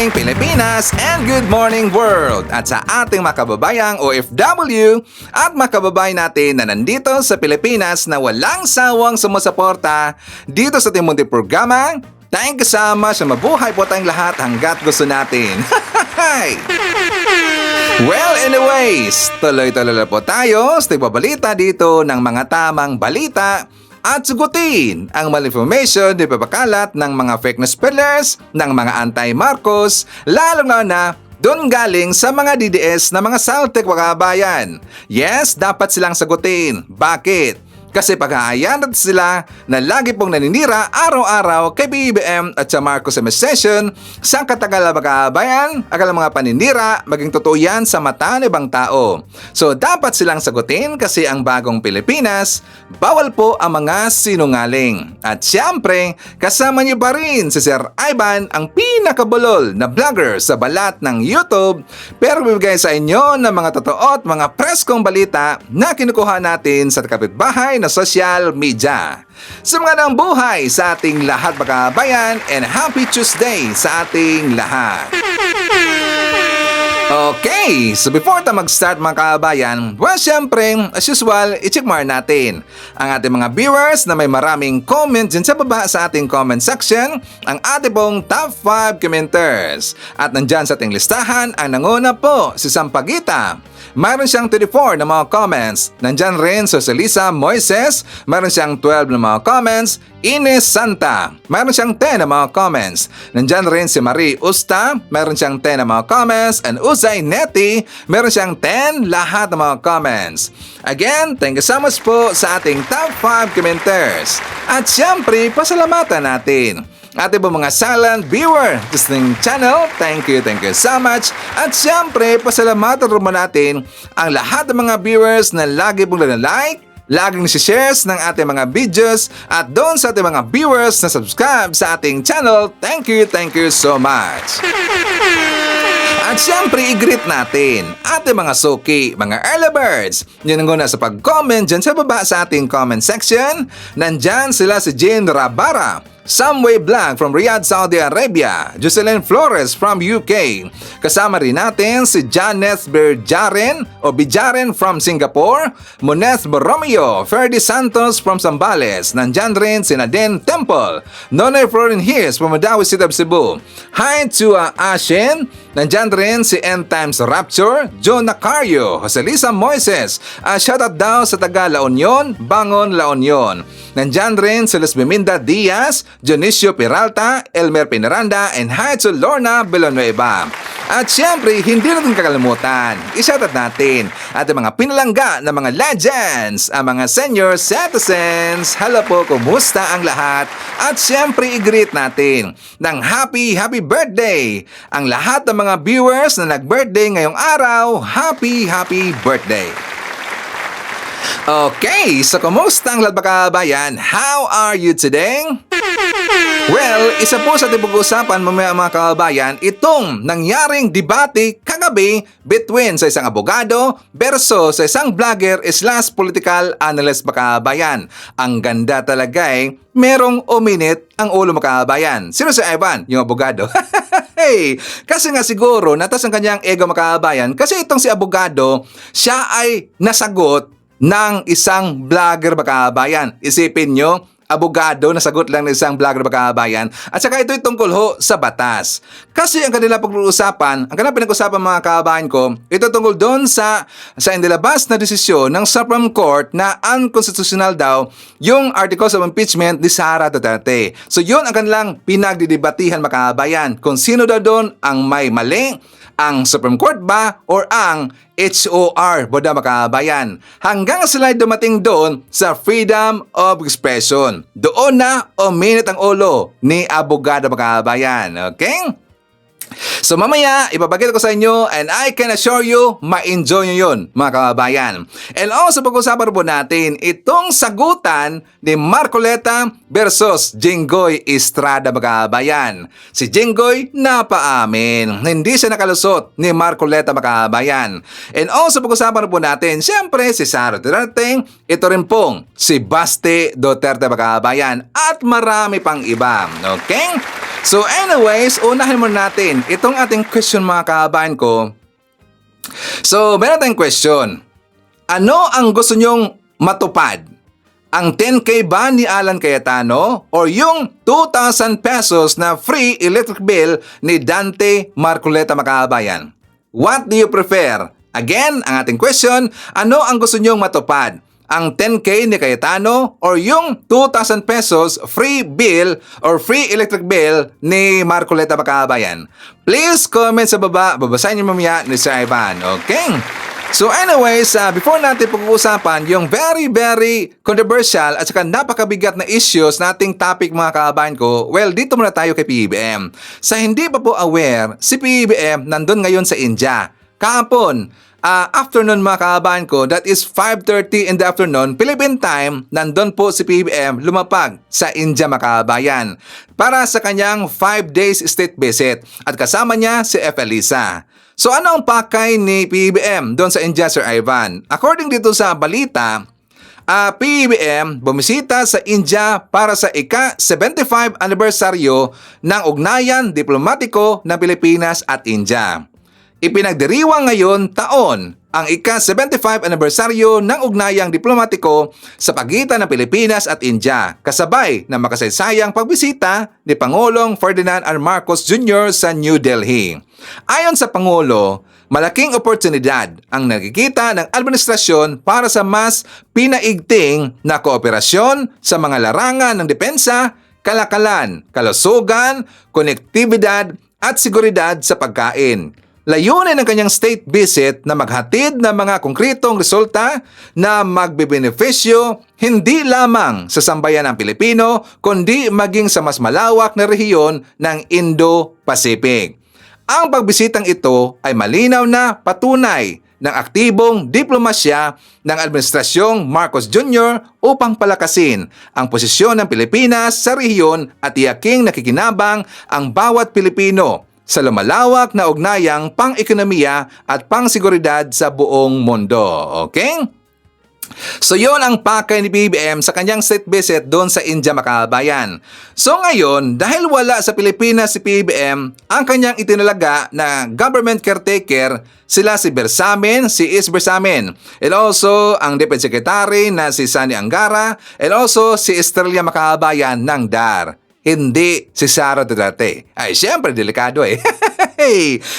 morning Pilipinas and good morning world! At sa ating mga kababayang OFW at mga kababayan natin na nandito sa Pilipinas na walang sawang sumusuporta dito sa ating munting programa, tayong kasama sa mabuhay po tayong lahat hanggat gusto natin. Well, anyways, tuloy-tuloy na po tayo sa tigbabalita dito ng mga tamang balita at sugutin ang malinformation na ipapakalat ng mga fake news peddlers, ng mga anti-Marcos, lalong na doon galing sa mga DDS na mga saltik mga kabayan. Yes, dapat silang sagutin. Bakit? Kasi pag-aayan natin sila na lagi pong naninira araw-araw kay BBM at sa Marcos administration sa katagalan mga kabayan, akala mga paninira, maging totoo yan sa mata ng ibang tao. So dapat silang sagutin kasi ang bagong Pilipinas, bawal po ang mga sinungaling. At siyempre, kasama niyo pa rin si Sir Ivan, ang pinakabulol na vlogger sa balat ng YouTube, pero bibigay sa inyo ng mga totoo at mga preskong balita na kinukuha natin sa kapitbahay na social media. Sa mga nang buhay sa ating lahat mga kabayan and happy Tuesday sa ating lahat. Okay, so before tayo mag-start mga kabayan, well syempre, as usual, i-check mark natin ang ating mga viewers na may maraming comment dyan sa baba sa ating comment section, ang ating pong top 5 commenters. At nandyan sa ating listahan, ang nanguna po si Sampaguita. Mayroon siyang 34 na mga comments. Nandyan rin si Celisa Moises. Mayroon siyang 12 na mga comments. Ines Santa. Mayroon siyang 10 na mga comments. Nandyan rin si Marie Usta. Mayroon siyang 10 na mga comments. And Uzay Neti. Mayroon siyang 10 lahat ng mga comments. Again, thank you so much po sa ating top 5 commenters. At siyempre, pasalamatan natin ating po mga silent viewer listening channel, thank you so much. At siyempre, pasalamatan rin natin ang lahat ng mga viewers na lagi pong like, laging shares ng ating mga videos, at doon sa ating mga viewers na subscribe sa ating channel, thank you so much. At siyempre, i-greet natin ating mga suki, mga early birds. Yun ang sa pag-comment dyan sa baba sa ating comment section. Nandyan sila si Jane Rabara, Samway Blanc from Riyadh, Saudi Arabia, Jocelyn Flores from UK. Kasama rin natin si Janet Berjaren o Bijaren from Singapore, Moneth Borromeo, Ferdy Santos from Zambales. Nandyan rin si Nadine Temple, Nonoy Florin His from Madawi City of Cebu. Hi to Ashen. Nandyan rin si End Times Rapture, John Nacario, Joselisa Moises. Shoutout daw sa taga La Union, Bangon La Union. Nandyan rin si Luz Biminda Diaz, Dionisio Peralta, Elmer Pinaranda, and hi to Lorna Villanueva. At siyempre, hindi natin kakalimutan, i-shoutout natin at ang mga pinalangga na mga legends, ang mga senior citizens. Hello po, kumusta ang lahat? At siyempre, i-greet natin ng happy birthday ang lahat ng mga viewers na nag-birthday ngayong araw. Happy birthday! Okay, so kumusta ang lahat mga kabayan? How are you today? Well, isa po sa ating pag-uusapan mamaya mga kabayan, itong nangyaring debate kagabi between sa isang abogado versus sa isang vlogger / political analyst mga kabayan. Ang ganda talaga merong uminit ang ulo mga kabayan. Sino si Ivan? Yung abogado. Hey, kasi nga siguro natas ang kanyang ego mga kabayan kasi itong si abogado, siya ay nasagot ng isang vlogger mga kabayan. Isipin nyo, abogado nasagot lang ng isang vlogger mga kabayan. At saka ito'y tungkol ho sa batas. Kasi ang kanila pag-uusapan, ang kanila pinag-usapan mga kabayan ko, ito tungkol doon sa inilabas na desisyon ng Supreme Court na unconstitutional daw yung articles of impeachment ni Sara Duterte. So yun ang kanilang pinagdidebatihan mga kabayan. Kung sino daw doon ang may mali, ang Supreme Court ba or ang HOR, boda mga kabayan. Hanggang sila dumating doon sa freedom of expression. Doon na uminit ang ulo ni abogado mga kabayan. Okay? So mamaya, ipapakita ko sa inyo and I can assure you, ma-enjoy nyo yun mga kababayan. And also pag-usapan po natin itong sagutan ni Marcoleta versus Jinggoy Estrada mga kababayan. Si Jinggoy napaamin, hindi siya nakalusot ni Marcoleta mga kababayan. And also pag-usapan po natin, syempre si Sara Duterte, ito rin pong si Baste Duterte mga kababayan at marami pang iba. Okay? So anyways, unahin muna natin itong ating question mga kababayan ko. So, meron tayong question. Ano ang gusto nyong matupad? Ang 10K ba ni Alan Cayetano or yung 2,000 pesos na free electric bill ni Dante Marcoleta mga kababayan? What do you prefer? Again, ang ating question, ano ang gusto nyong matupad? Ang 10K ni Cayetano or yung 2,000 pesos free bill or free electric bill ni Marcoleta Makabayan? Please comment sa baba, babasahin niyo mamaya ni Sir Ivan, okay? So anyways, before natin pag-uusapan yung very controversial at saka napakabigat na issues nating topic mga kababayan ko, well, dito muna tayo kay PBBM. Sa hindi pa po aware, si PBBM nandun ngayon sa India. Kahapon, afternoon mga kababayan ko, that is 5:30 in the afternoon, Philippine time, nandun po si PBBM lumapag sa India mga kababayan para sa kanyang 5 days state visit at kasama niya si F. Elisa. So ano ang pakay ni PBBM doon sa India, Sir Ivan? According dito sa balita, PBBM bumisita sa India para sa ika-75 anibersaryo ng ugnayan diplomatiko ng Pilipinas at India. Ipinagdiriwang ngayon taon ang ika-75 anibersaryo ng ugnayang diplomatiko sa pagitan ng Pilipinas at India, kasabay ng makasaysayang pagbisita ni Pangulong Ferdinand R. Marcos Jr. sa New Delhi. Ayon sa Pangulo, malaking oportunidad ang nakikita ng administrasyon para sa mas pinaigting na kooperasyon sa mga larangan ng depensa, kalakalan, kalusugan, konektibidad at seguridad sa pagkain. Layunin ng kanyang state visit na maghatid ng mga konkretong resulta na magbebenepisyo hindi lamang sa sambayan ng Pilipino kundi maging sa mas malawak na rehiyon ng Indo-Pacific. Ang pagbisitang ito ay malinaw na patunay ng aktibong diplomasya ng Administrasyong Marcos Jr. upang palakasin ang posisyon ng Pilipinas sa rehiyon at tiyaking nakikinabang ang bawat Pilipino sa lumalawak na ugnayang pang-ekonomiya at pang-seguridad sa buong mundo. Okay? So yon ang pakay ni PBBM sa kanyang state visit doon sa India mga kababayan. So ngayon, dahil wala sa Pilipinas si PBBM, ang kanyang itinalaga na government caretaker, sila si Bersamin, si Is Bersamin, and also ang Deputy Secretary na si Sani Angara, and also si Estrella Makabayan ng DAR. Hindi si Sara Duterte. Ay, syempre, delikado eh.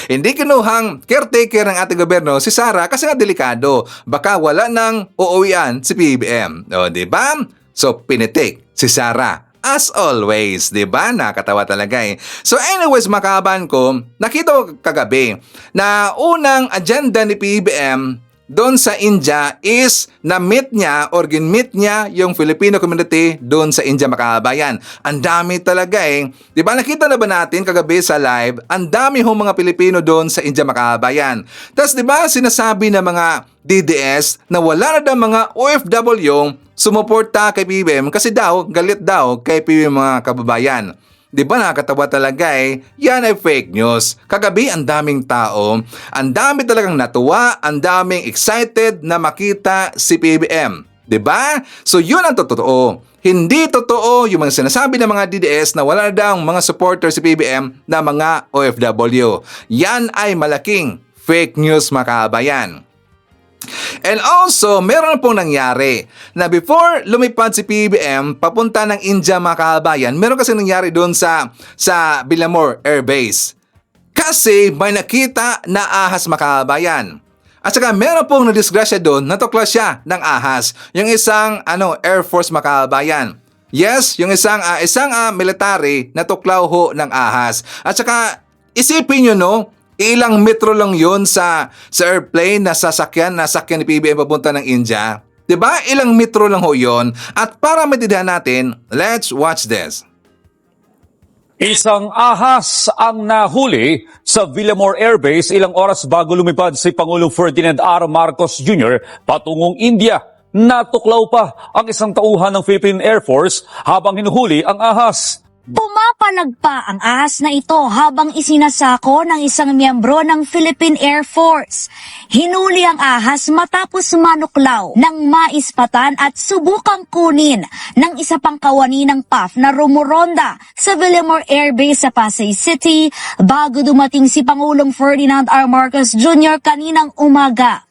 Hindi kinuhang caretaker ng ating gobyerno si Sara kasi nga delikado. Baka wala nang uuwian si PBBM. O, diba? So, pinitik si Sara. As always, diba? Nakatawa talaga eh. So anyways, mga kababayan ko, nakita ko kagabi na unang agenda ni PBBM doon sa India is na-meet niya or gin-meet niya yung Filipino community doon sa India mga kababayan. Ang dami talaga eh. Di ba nakita na ba natin kagabi sa live, ang dami hong mga Pilipino doon sa India mga kababayan. Tapos di ba sinasabi ng mga DDS na wala na daw mga OFW sumuporta kay PBBM kasi daw, galit daw kay PBBM mga kababayan. Di ba nakakatawa talaga eh? Yan ay fake news. Kagabi ang daming tao, ang dami talagang natuwa, ang daming excited na makita si PBBM. Di ba? So yun ang totoo. Hindi totoo yung mga sinasabi ng mga DDS na wala na daw mga supporter si PBBM na mga OFW. Yan ay malaking fake news mga kababayan. And also, meron pong nangyari na before lumipad si PBBM papunta ng India mga kababayan, meron kasi nangyari doon sa Villamor Air Base. Kasi may nakita na ahas mga kababayan. At saka meron pong nadisgrasya doon, natuklas siya ng ahas. Yung isang Air Force mga kababayan. Yes, yung isang military natuklaw ho ng ahas. At saka isipin nyo ilang metro lang yun sa airplane na sasakyan ni PBBM papunta ng India. Diba? Ilang metro lang ho yun. At para maintindihan natin, let's watch this. Isang ahas ang nahuli sa Villamor Air Base ilang oras bago lumipad si Pangulong Ferdinand R. Marcos Jr. patungong India. Natuklaw pa ang isang tauhan ng Philippine Air Force habang hinuhuli ang ahas. Pumapalag pa ang ahas na ito habang isinasako ng isang miyembro ng Philippine Air Force. Hinuli ang ahas matapos manuklaw ng maispatan at subukang kunin ng isa pang kawani ng PAF na rumuronda sa Villamor Air Base sa Pasay City bago dumating si Pangulong Ferdinand R. Marcos Jr. kaninang umaga.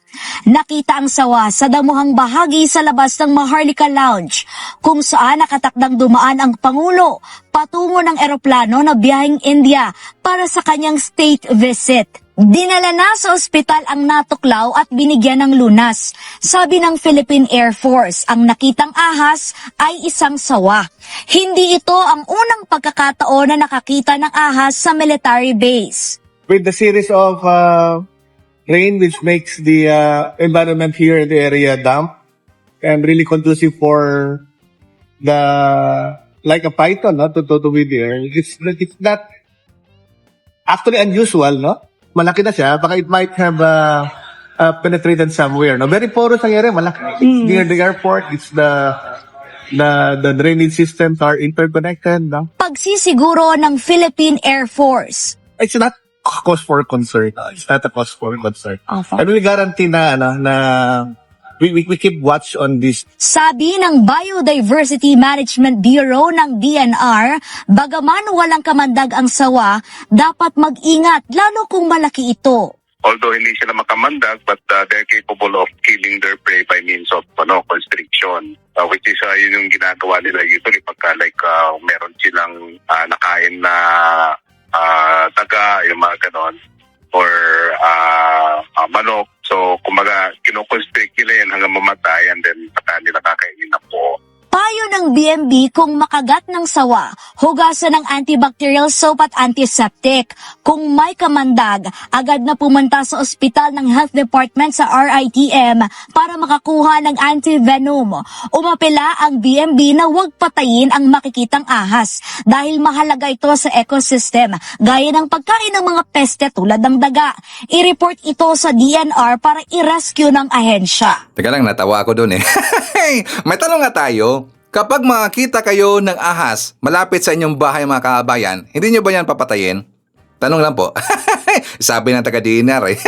Nakita ang sawa sa damuhang bahagi sa labas ng Maharlika Lounge kung saan nakatakdang dumaan ang Pangulo patungo ng eroplano na biyaheng India para sa kanyang state visit. Dinala na sa ospital ang natuklaw at binigyan ng lunas. Sabi ng Philippine Air Force, ang nakitang ahas ay isang sawa. Hindi ito ang unang pagkakataon na nakakita ng ahas sa military base. With the series of rain which makes the environment here in the area damp and really conducive for the like a python to be there. It's not actually unusual, no? Malaki na siya, baka it might have penetrated somewhere. No, very porous ang area, malaki. It's near the airport. It's the drainage systems are interconnected, no? Pagsisiguro ng Philippine Air Force. It's not cause for concern. It's not a cause for concern. I really guarantee na we keep watch on this. Sabi ng Biodiversity Management Bureau ng DNR, bagaman walang kamandag ang sawa, dapat mag-ingat lalo kung malaki ito. Although hindi sila makamandag, but they're capable of killing their prey by means of constriction. Which is yun yung ginagawa nila usually pagka meron silang nakain na daga, yung mga ganon, or manok. So, kumaga, kinukonstrict nila yan hanggang mamatay and then pata nila kakainin na po. Payo ng BMB kung makagat ng sawa, hugasan ng antibacterial soap at antiseptic. Kung may kamandag, agad na pumunta sa ospital ng Health Department sa RITM para makakuha ng antivenom. Umapela ang BMB na huwag patayin ang makikitang ahas dahil mahalaga ito sa ecosystem, gaya ng pagkain ng mga peste tulad ng daga. I-report ito sa DNR para i-rescue ng ahensya. Teka lang, natawa ako dun eh. May tanong nga tayo. Kapag makakita kayo ng ahas malapit sa inyong bahay mga kabayan, hindi nyo ba yan papatayin? Tanong lang po. Sabi ng taga-DNR eh.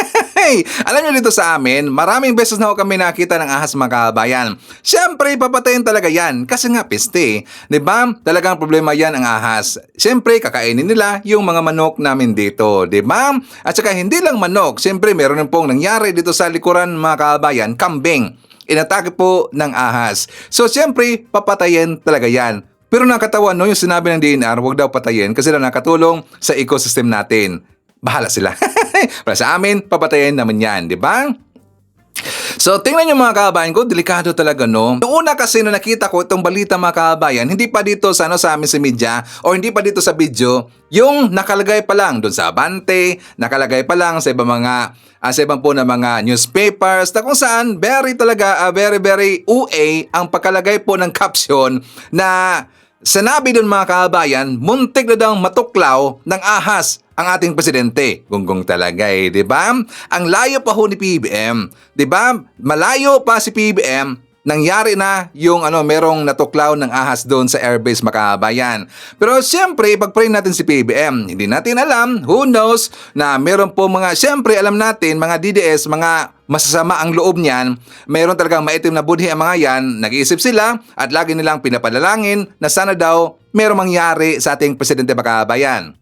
Alam nyo dito sa amin, maraming beses na kami nakita ng ahas mga kabayan. Siyempre, papatayin talaga yan kasi nga peste. Diba? Talagang problema yan ang ahas. Siyempre, kakainin nila yung mga manok namin dito. Diba? At saka hindi lang manok. Siyempre, meron din pong nangyari dito sa likuran mga kabayan, kambing. Inatake po ng ahas. So, siyempre, papatayin talaga yan. Pero nakatawa no, yung sinabi ng DNR, huwag daw patayin kasi daw nakatulong sa ecosystem natin. Bahala sila. Para sa amin, papatayin naman yan, di ba? So, tingnan nyo mga kababayan ko, delikado talaga, no? Noong una kasi nung nakita ko itong balita mga kababayan, hindi pa dito sa amin sa media o hindi pa dito sa video, yung nakalagay pa lang doon sa Abante, nakalagay pa lang sa ibang mga sa ibang po na mga newspapers na kung saan very UA ang pagkalagay po ng caption na sinabi doon mga kababayan, muntik na daw matuklaw ng ahas ang ating presidente. Gunggong talaga eh, di ba? Ang layo pa ho ni PBM, di ba? Malayo pa si PBM. Nangyari na yung merong natuklaw ng ahas doon sa airbase makabayan. Pero siyempre, pag-pray natin si PBM, hindi natin alam, who knows, na meron po siyempre alam natin, mga DDS, mga masasama ang loob niyan, meron talagang maitim na budhi ang mga yan, nag-iisip sila at lagi nilang pinapalalangin na sana daw merong mangyari sa ating presidente makabayan.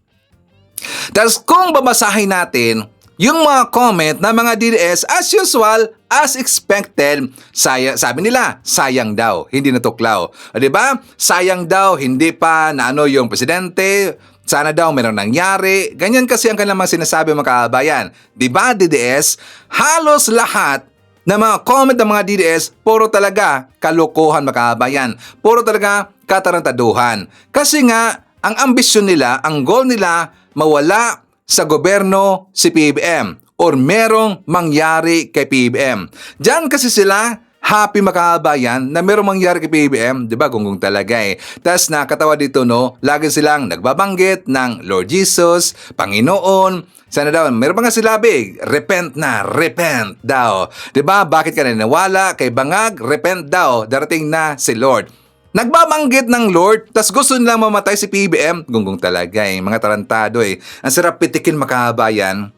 Tapos kung babasahin natin, yung mga comment ng mga DDS, as usual, as expected, sabi nila, sayang daw, hindi natuklaw. O diba? Sayang daw, hindi pa na yung presidente, sana daw merong nangyari. Ganyan kasi ang kanilang mga sinasabi mga kabayan. Diba DDS? Halos lahat ng mga comment ng mga DDS, puro talaga kalokohan mga kabayan. Puro talaga katarantaduhan. Kasi nga, ang ambisyon nila, ang goal nila, mawala sa gobyerno si PBM or merong mangyari kay PBM. Diyan kasi sila happy makabayan na merong mangyari kay PBM, di ba? Gunggong talaga eh. Tapos nakatawa dito no, lagi silang nagbabanggit ng Lord Jesus, Panginoon. Sana daw, meron pa nga silabi, repent na, repent daw. Di ba? Bakit ka nanawala kay Bangag? Repent daw, darating na si Lord. Nagbabanggit ng Lord, tas gusto nilang mamatay si PBM. Gunggong talaga eh, mga tarantado eh. Ang sarap pitikin makabayan.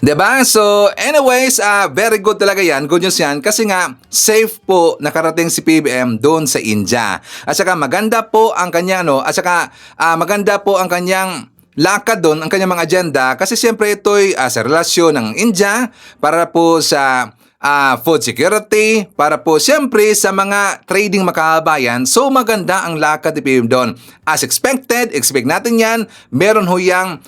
'Di ba? So, anyways, very good talaga yan. Good news yan kasi nga safe po nakarating si PBM doon sa India. At saka maganda po ang kanya maganda po ang kanyang lakad doon, ang kanyang mga agenda kasi siyempre ito'y sa relasyon ng India para po sa food security, para po siyempre sa mga trading makabayan. So maganda ang lakad ni PBM doon. As expected, expect natin yan. Meron ho yang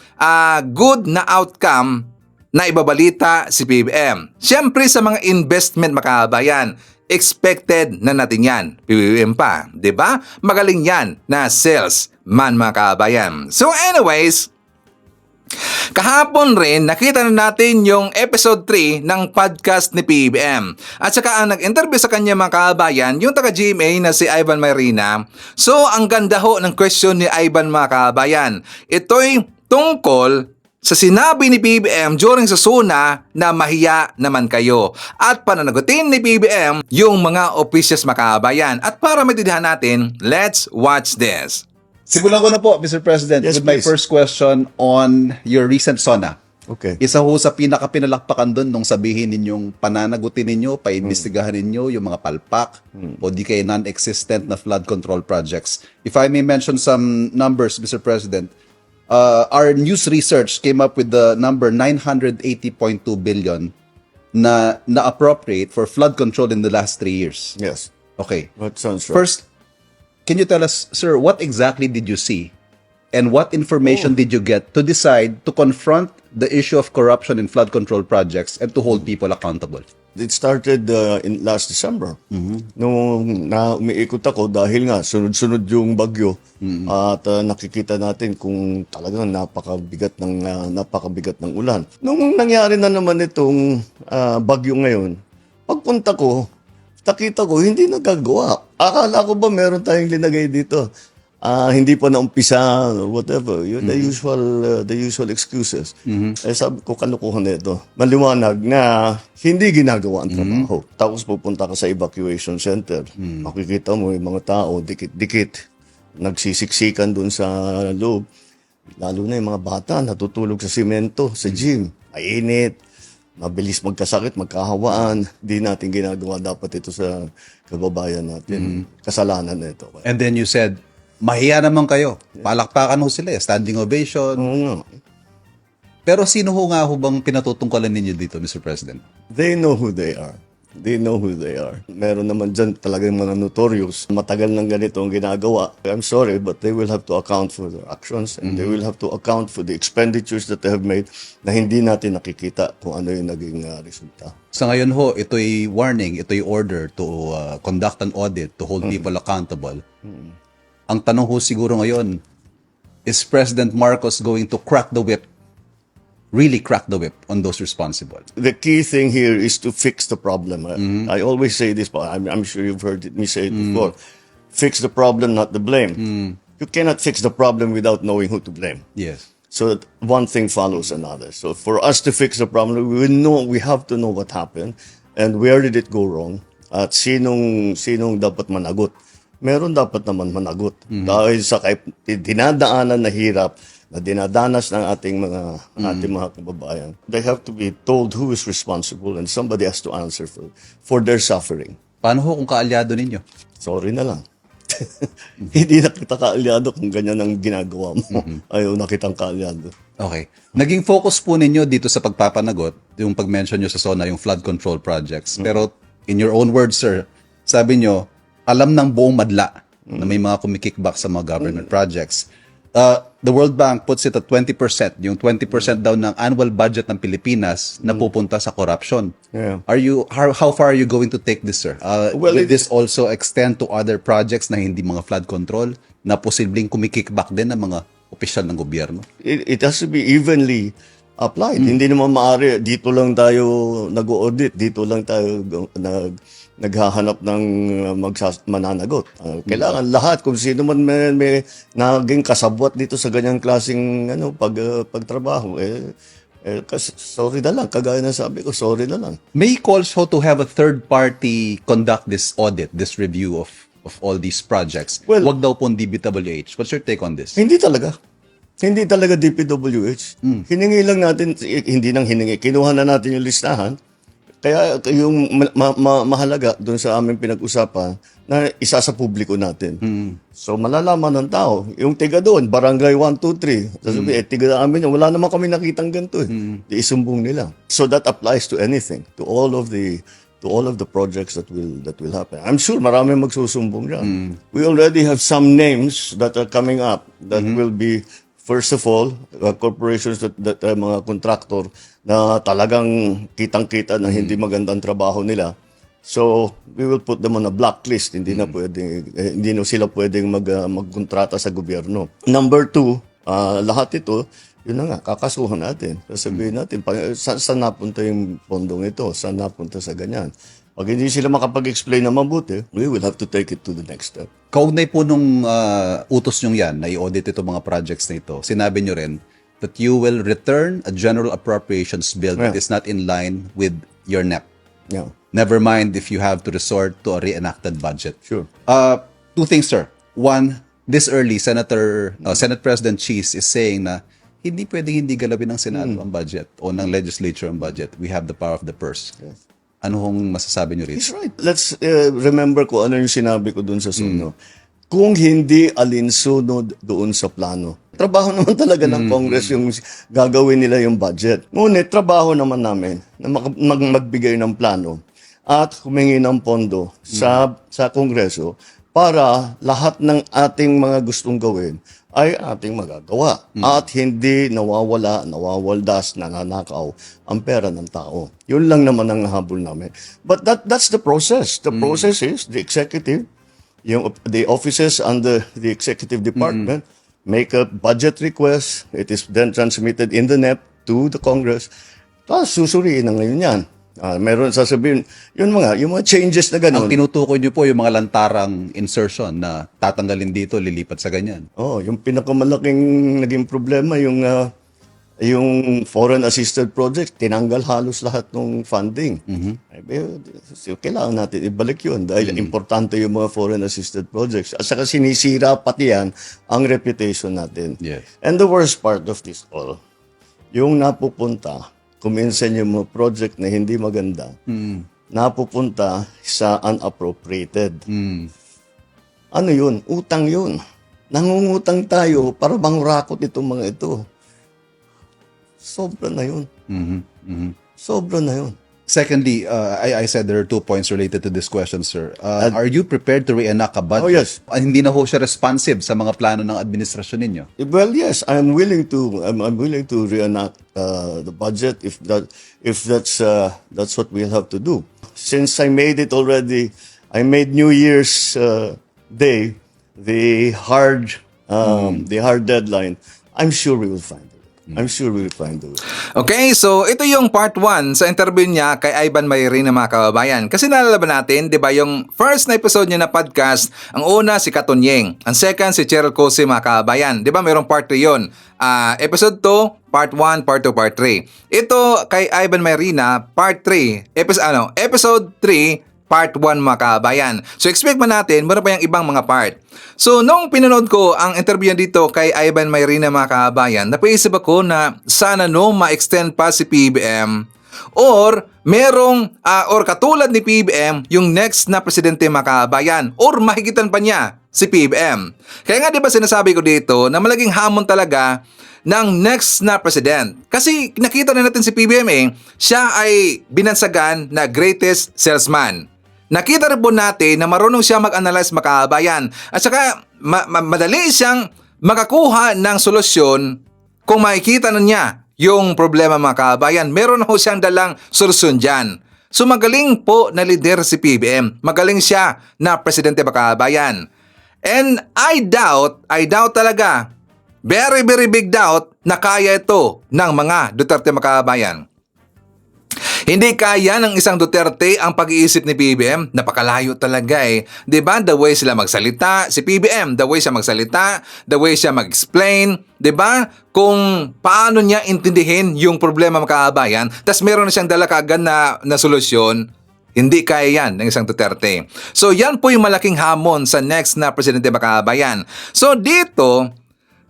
good na outcome na ibabalita si PBM. Siyempre sa mga investment makabayan, expected na natin yan. PBM pa, 'di ba? Magaling yan na salesman makabayan. So anyways, kahapon rin nakita na natin yung episode 3 ng podcast ni PBM. At saka ang nag-interview sa kanya mga kabayan, yung taga-GMA na si Ivan Marina. So ang ganda ho ng question ni Ivan mga kabayan. Ito'y tungkol sa sinabi ni PBM during sa SONA na mahiya naman kayo at pananagutin ni PBM yung mga opisyas makabayan. At para maintindihan natin, let's watch this. Simulan ko na po, Mr. President, Yes, with my please. first question on your recent SONA. Okay. Isa ho sa pinaka-pinalakpakan doon nung sabihin ninyong pananagutin ninyo, paimbestigahan ninyo yung mga palpak o di kaya non-existent na flood control projects. If I may mention some numbers, Mr. President, our news research came up with the number 980.2 billion na appropriate for flood control in the last 3 years. Yes. Okay. That sounds right. First, can you tell us, sir, what exactly did you see? And what information did you get to decide to confront the issue of corruption in flood control projects and to hold people accountable? It started in last December. Nung umiikot ako dahil nga sunod-sunod yung bagyo at nakikita natin kung talagang napakabigat ng ulan. Nung nangyari na naman itong bagyo ngayon, pagpunta ko, nakita ko hindi nagagawa. Akala ko ba meron tayong linagay dito? Hindi pa naumpisa, whatever. Yun, the usual excuses. Eh, sabi ko, kalukuhan na ito. Maliwanag na hindi ginagawa ang trabaho. Tapos pupunta ka sa evacuation center. Makikita mo yung mga tao, dikit-dikit, nagsisiksikan dun sa loob. Lalo na yung mga bata, natutulog sa simento, sa gym. Mainit, mabilis magkasakit, magkahawaan. Di natin ginagawa dapat ito sa kababayan natin. Kasalanan na ito. And then you said, mahiya naman kayo. Palakpakan ho sila, standing ovation. Oo nga. Pero sino ho nga ho bang pinatutungkalan ninyo dito, Mr. President? They know who they are. They know who they are. Meron naman dyan talagang mga notorious. Matagal ng ganito ang ginagawa. I'm sorry, but they will have to account for their actions and they will have to account for the expenditures that they have made na hindi natin nakikita kung ano yung naging resulta. Sa ngayon ho, ito'y warning, ito'y order to conduct an audit, to hold people accountable. Ang tanong ho siguro ngayon, is President Marcos going to really crack the whip on those responsible? The key thing here is to fix the problem. I always say this, but I'm sure you've heard me say it before. Fix the problem, not the blame. You cannot fix the problem without knowing who to blame. Yes. So that one thing follows another. So for us to fix the problem, we have to know what happened and where did it go wrong at sinong dapat managot. Meron dapat naman managot dahil sa dinadaanan na hirap na dinadanas ng ating mga kababayan. They have to be told who is responsible and somebody has to answer for their suffering. Paano ho kung kaalyado ninyo? Sorry na lang. Hindi na kita kaalyado kung ganyan ang ginagawa mo. Ayaw na kitang kaalyado. Okay. Naging focus po ninyo dito sa pagpapanagot, yung pag-mention nyo sa SONA, yung flood control projects. Pero in your own words, sir, sabi nyo, alam ng buong madla na may mga kumikickback sa mga government projects. The World Bank puts it at 20%. Yung 20% daw ng annual budget ng Pilipinas na pupunta sa corruption. Yeah. How far are you going to take this, sir? Well, Will this also extend to other projects na hindi mga flood control na posibleng kumikickback din ng mga opisyal ng gobyerno? It has to be evenly applied. Hindi naman maaari, dito lang tayo nag-audit, dito lang tayo naghahanap ng mananagot. Kailangan lahat, kung sino man may naging kasabwat dito sa ganyang klaseng pagtrabaho, sorry na lang, kagaya na sabi ko, sorry na lang. May calls ho to have a third party conduct this audit, this review of of all these projects, Well- wag daw pong DPWH. What's your take on this? Hindi talaga. Hindi talaga DPWH. Hiningi lang natin, hindi nang hiningi. Kinuha na natin yung listahan. Kaya yung mahalaga doon sa aming pinag-usapan na isa sa publiko natin. So malalaman ng tao. Yung tiga doon, barangay 1, 2, 3. Sasabi, tiga namin yun. Wala naman kami nakitang ganito. Di isumbong nila. So that applies to anything, to all of the projects that will happen. I'm sure marami magsusumbong dyan. We already have some names that are coming up that will be, first of all, corporations that mga contractor na talagang kitang-kita na hindi magandang trabaho nila. So, we will put them on a blacklist. Hindi na sila pwedeng magkontrata sa gobyerno. Number 2, lahat ito, yun na nga, kakasuhan natin. Sasabihin natin, saan napunta yung pondong ito? Saan napunta sa ganyan? Pag hindi sila makapag-explain na mabuti, we will have to take it to the next step. Kaugnay po nung utos nyong yan na i-audit itong mga projects na ito, sinabi nyo rin that you will return a general appropriations bill that Yeah. is not in line with your NEP. Yeah, Never mind if you have to resort to a reenacted budget. sure. Two things, sir. One, this early, Senate President Cheese is saying na hindi pwedeng hindi galawin ng Senado ang budget o ng legislature ang budget. We have the power of the purse. Ano hong masasabi nyo rito? He's right. Let's remember ko ano yung sinabi ko doon sa Suno. Kung hindi alinsunod doon sa plano. Trabaho naman talaga ng Congress yung gagawin nila yung budget. Ngunit trabaho naman namin na magbigay ng plano at humingi ng pondo sa Kongreso para lahat ng ating mga gustong gawin ay ating magagawa at hindi nawawaldas, nananakaw ang pera ng tao. Yun lang naman ang habol namin. But that's the process. The process is the executive, the offices under the executive department make a budget request. It is then transmitted in the NEP to the Congress. Tapos susuriin na ngayon yan. Meron sasabihin, yung mga changes na Ang gano'n. tinutukoy nyo po yung mga lantarang insertion na tatanggalin dito, lilipat sa ganyan. Yung pinakamalaking naging problema, yung foreign assisted project, tinanggal halos lahat ng funding. So, kailangan natin ibalik yun dahil importante yung mga foreign assisted projects. At saka sinisira pati yan ang reputation natin. Yes. And the worst part of this all, yung napupunta, kuminsan yung mga project na hindi maganda, napupunta sa unappropriated. Ano yun? Utang yun. Nangungutang tayo para mangrakot itong mga ito. Sobra na yun. Sobra na yun. Secondly, I said there are 2 points related to this question, sir. Are you prepared to reenact a budget? Oh, yes. Hindi na ho siya responsive sa mga plano ng administrasyon ninyo? Well, yes, I'm willing to reenact the budget if that's what we'll have to do. Since I made it already, I made New Year's Day the hard deadline. I'm sure we will find it. I'm sure we will find a way. Okay, so ito yung part 1 sa interview niya kay Ivan Mayrin na mga kababayan. Kasi nalalaban natin, di ba, yung first na episode niya na podcast, ang una si Katonyeng, ang second si Cheryl Cose, mga kababayan. Di ba, mayroong part 3 yun. Episode 2, part 1, part 2, part 3. Ito kay Ivan Mayrina, part 3, episode 3, part 1, mga kababayan. So expect man natin, meron pa yung ibang mga part. So nung pinanood ko ang interview dito kay Ivan Mayrina, mga kababayan, napaisip ako na sana ma-extend pa si PBM or merong or katulad ni PBM yung next na presidente, mga kababayan, or mahigitan pa niya si PBM. Kaya nga, di ba, sinasabi ko dito na malaging hamon talaga ng next na president. Kasi nakita na natin si PBM siya ay binansagan na greatest salesman. Nakita rin po natin na marunong siya mag-analyze, mga kababayan. At saka madali siyang makakuha ng solusyon kung makikita na niya yung problema, mga kababayan. Meron na po siyang dalang solusyon dyan. So magaling po na leader si PBM. Magaling siya na presidente, mga kababayan. And I doubt talaga, very very big doubt na kaya ito ng mga Duterte, mga kababayan. Hindi kaya ng isang Duterte ang pag-iisip ni PBM. Napakalayo talaga Diba? The way sila magsalita, si PBM, the way siya magsalita, the way siya mag-explain, diba? Kung paano niya intindihin yung problema, mga kababayan, tas meron na siyang dala kaagad na solusyon. Hindi kaya yan ng isang Duterte. So yan po yung malaking hamon sa next na presidente mga kababayan. So dito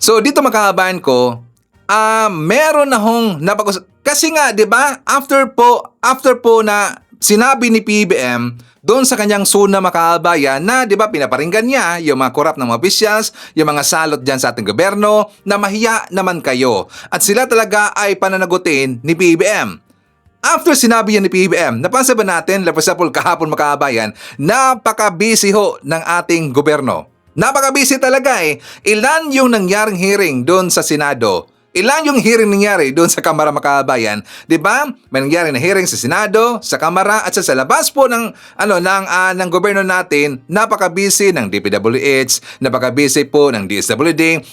mga kababayan ko, meron na hong kasi nga 'di ba after po na sinabi ni PBM doon sa kanyang suna mga kababayan na 'di ba pinaparinggan niya yung mga korap ng mga officials, yung mga salot diyan sa ating gobyerno na mahiya naman kayo. At sila talaga ay pananagutin ni PBM. After sinabi yan ni PBM, napansin ba natin, for example, kahapon mga kababayan, napaka-busy ho ng ating gobyerno. Napaka-busy talaga eh. Ilan yung nangyaring hearing doon sa Senado? Ilan yung hearing nangyari doon sa Kamara mga kababayan? 'Di ba? May nangyari na hearing sa Senado, sa Kamara at sa labas po ng ng gobyerno natin. Napaka-busy ng DPWH, napaka-busy po ng DSWD.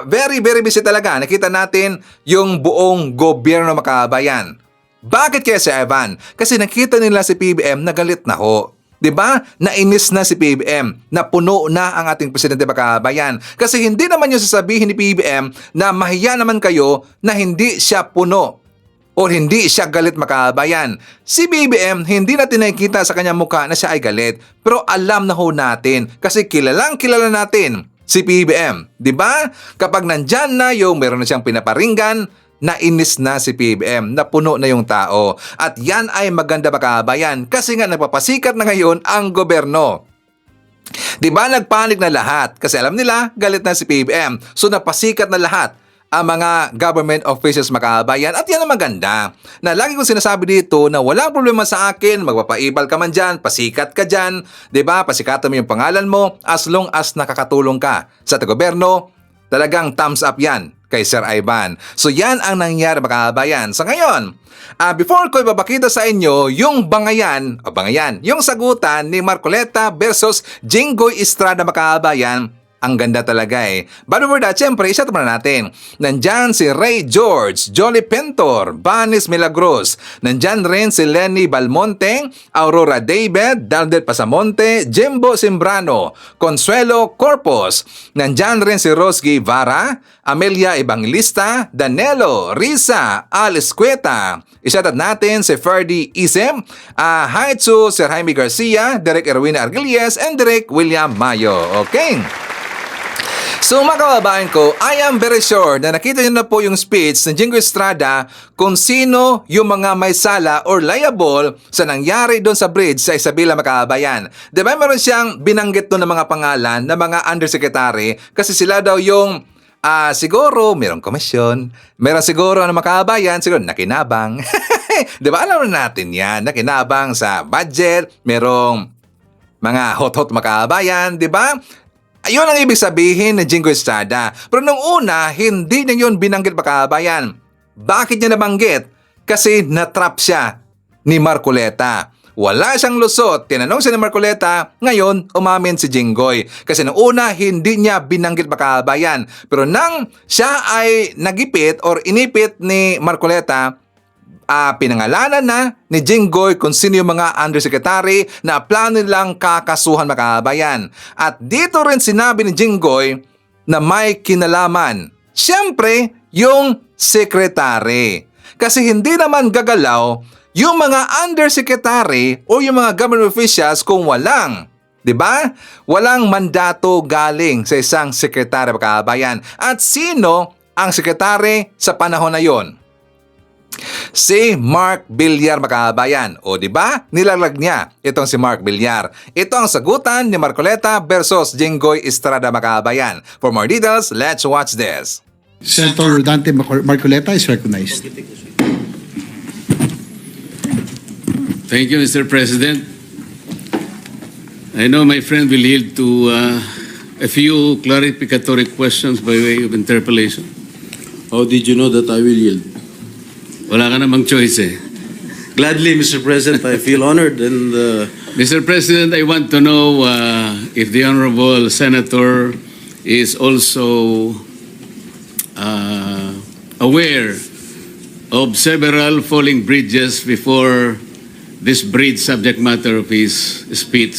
Very very busy talaga. Nakita natin yung buong gobyerno mga kababayan. Bakit kaya si Evan? Kasi nakita nila si PBM na galit na ho. 'Di ba? Nainis na si PBM, na puno na ang ating presidente mga kababayan. Kasi hindi naman yung sasabihin ni PBM na mahiya naman kayo na hindi siya puno o hindi siya galit mga kababayan. Si PBM hindi natin nakikita sa kanyang mukha na siya ay galit, pero alam na ho natin kasi kilalang kilala natin si PBM, 'di ba? Kapag nandyan na yung meron na siyang pinaparinggan, nainis na si PBM, na puno na yung tao. At yan ay maganda mga kababayan kasi nga nagpapasikat na ngayon ang gobyerno. Diba nagpanik na lahat kasi alam nila galit na si PBM. So napasikat na lahat ang mga government officials mga kababayan. At yan ang maganda. Na lagi kong sinasabi dito na walang problema sa akin, magpapaibal ka man dyan, pasikat ka dyan, diba? Pasikatan mo yung pangalan mo as long as nakakatulong ka sa gobyerno. Talagang thumbs up yan kay Sir Ivan. So yan ang nangyari mga kababayan. So ngayon, before ko ipapakita sa inyo yung bangayan, yung sagutan ni Marcoleta versus Jinggoy Estrada mga kababayan, ang ganda talaga eh. But before that, syempre, isa-tap na natin. Nandyan si Ray George, Jolly Pentor, Vanis Milagros. Nandyan rin si Lenny Balmonte, Aurora David, Daldel Pasamonte, Jimbo Simbrano, Consuelo Corpus. Nandyan rin si Rosgy Vara, Amelia Evangelista, Danelo, Risa, Alice Cueta. Isa-tap natin si Ferdy Isem, hi to Sir Jaime Garcia, Derek Erwin Argilies, and Derek William Mayo. Okay. So mga kababayan ko, I am very sure na nakita niyo na po yung speech ng Jinggoy Estrada kung sino yung mga may sala or liable sa nangyari doon sa bridge sa Isabela mga kababayan. Diba meron siyang binanggit doon ng mga pangalan ng mga undersecretary kasi sila daw yung siguro merong komisyon, meron siguro ng mga kababayan, siguro nakinabang. Diba alam na natin yan, nakinabang sa budget, merong mga hot-hot mga kababayan, diba? Ayun ang ibig sabihin ng Jinggoy Estrada. Pero nung una, hindi niya yun binanggit mga kababayan. Bakit niya nabanggit? Kasi natrap siya ni Marcoleta. Wala siyang lusot. Tinanong siya ni Marcoleta, ngayon umamin si Jinggoy. Kasi nung una, hindi niya binanggit mga kababayan. Pero nang siya ay nagipit or inipit ni Marcoleta, pinangalanan na ni Jinggoy kung sino yung mga undersecretary na plano nilang kakasuhan mga kababayan. At dito rin sinabi ni Jinggoy na may kinalaman. Siyempre, yung secretary. Kasi hindi naman gagalaw yung mga undersecretary o yung mga government officials kung walang, di ba? Walang mandato galing sa isang sekretary mga kababayan. At sino ang sekretary sa panahon na yon? Si Mark Villar mga kababayan. O di ba? Nilalag niya itong si Mark Villar. Ito ang sagutan ni Marcoleta versus Jinggoy Estrada mga kababayan. For more details, let's watch this. Senator Dante Marcoleta is recognized. Thank you, Mr. President. I know my friend will yield to a few clarificatory questions by way of interpellation. How did you know that I will yield? Wala ka namang choice eh. Gladly, Mr. President, I feel honored and Mr. President, I want to know if the Honorable Senator is also aware of several falling bridges before this bridge subject matter of his speech.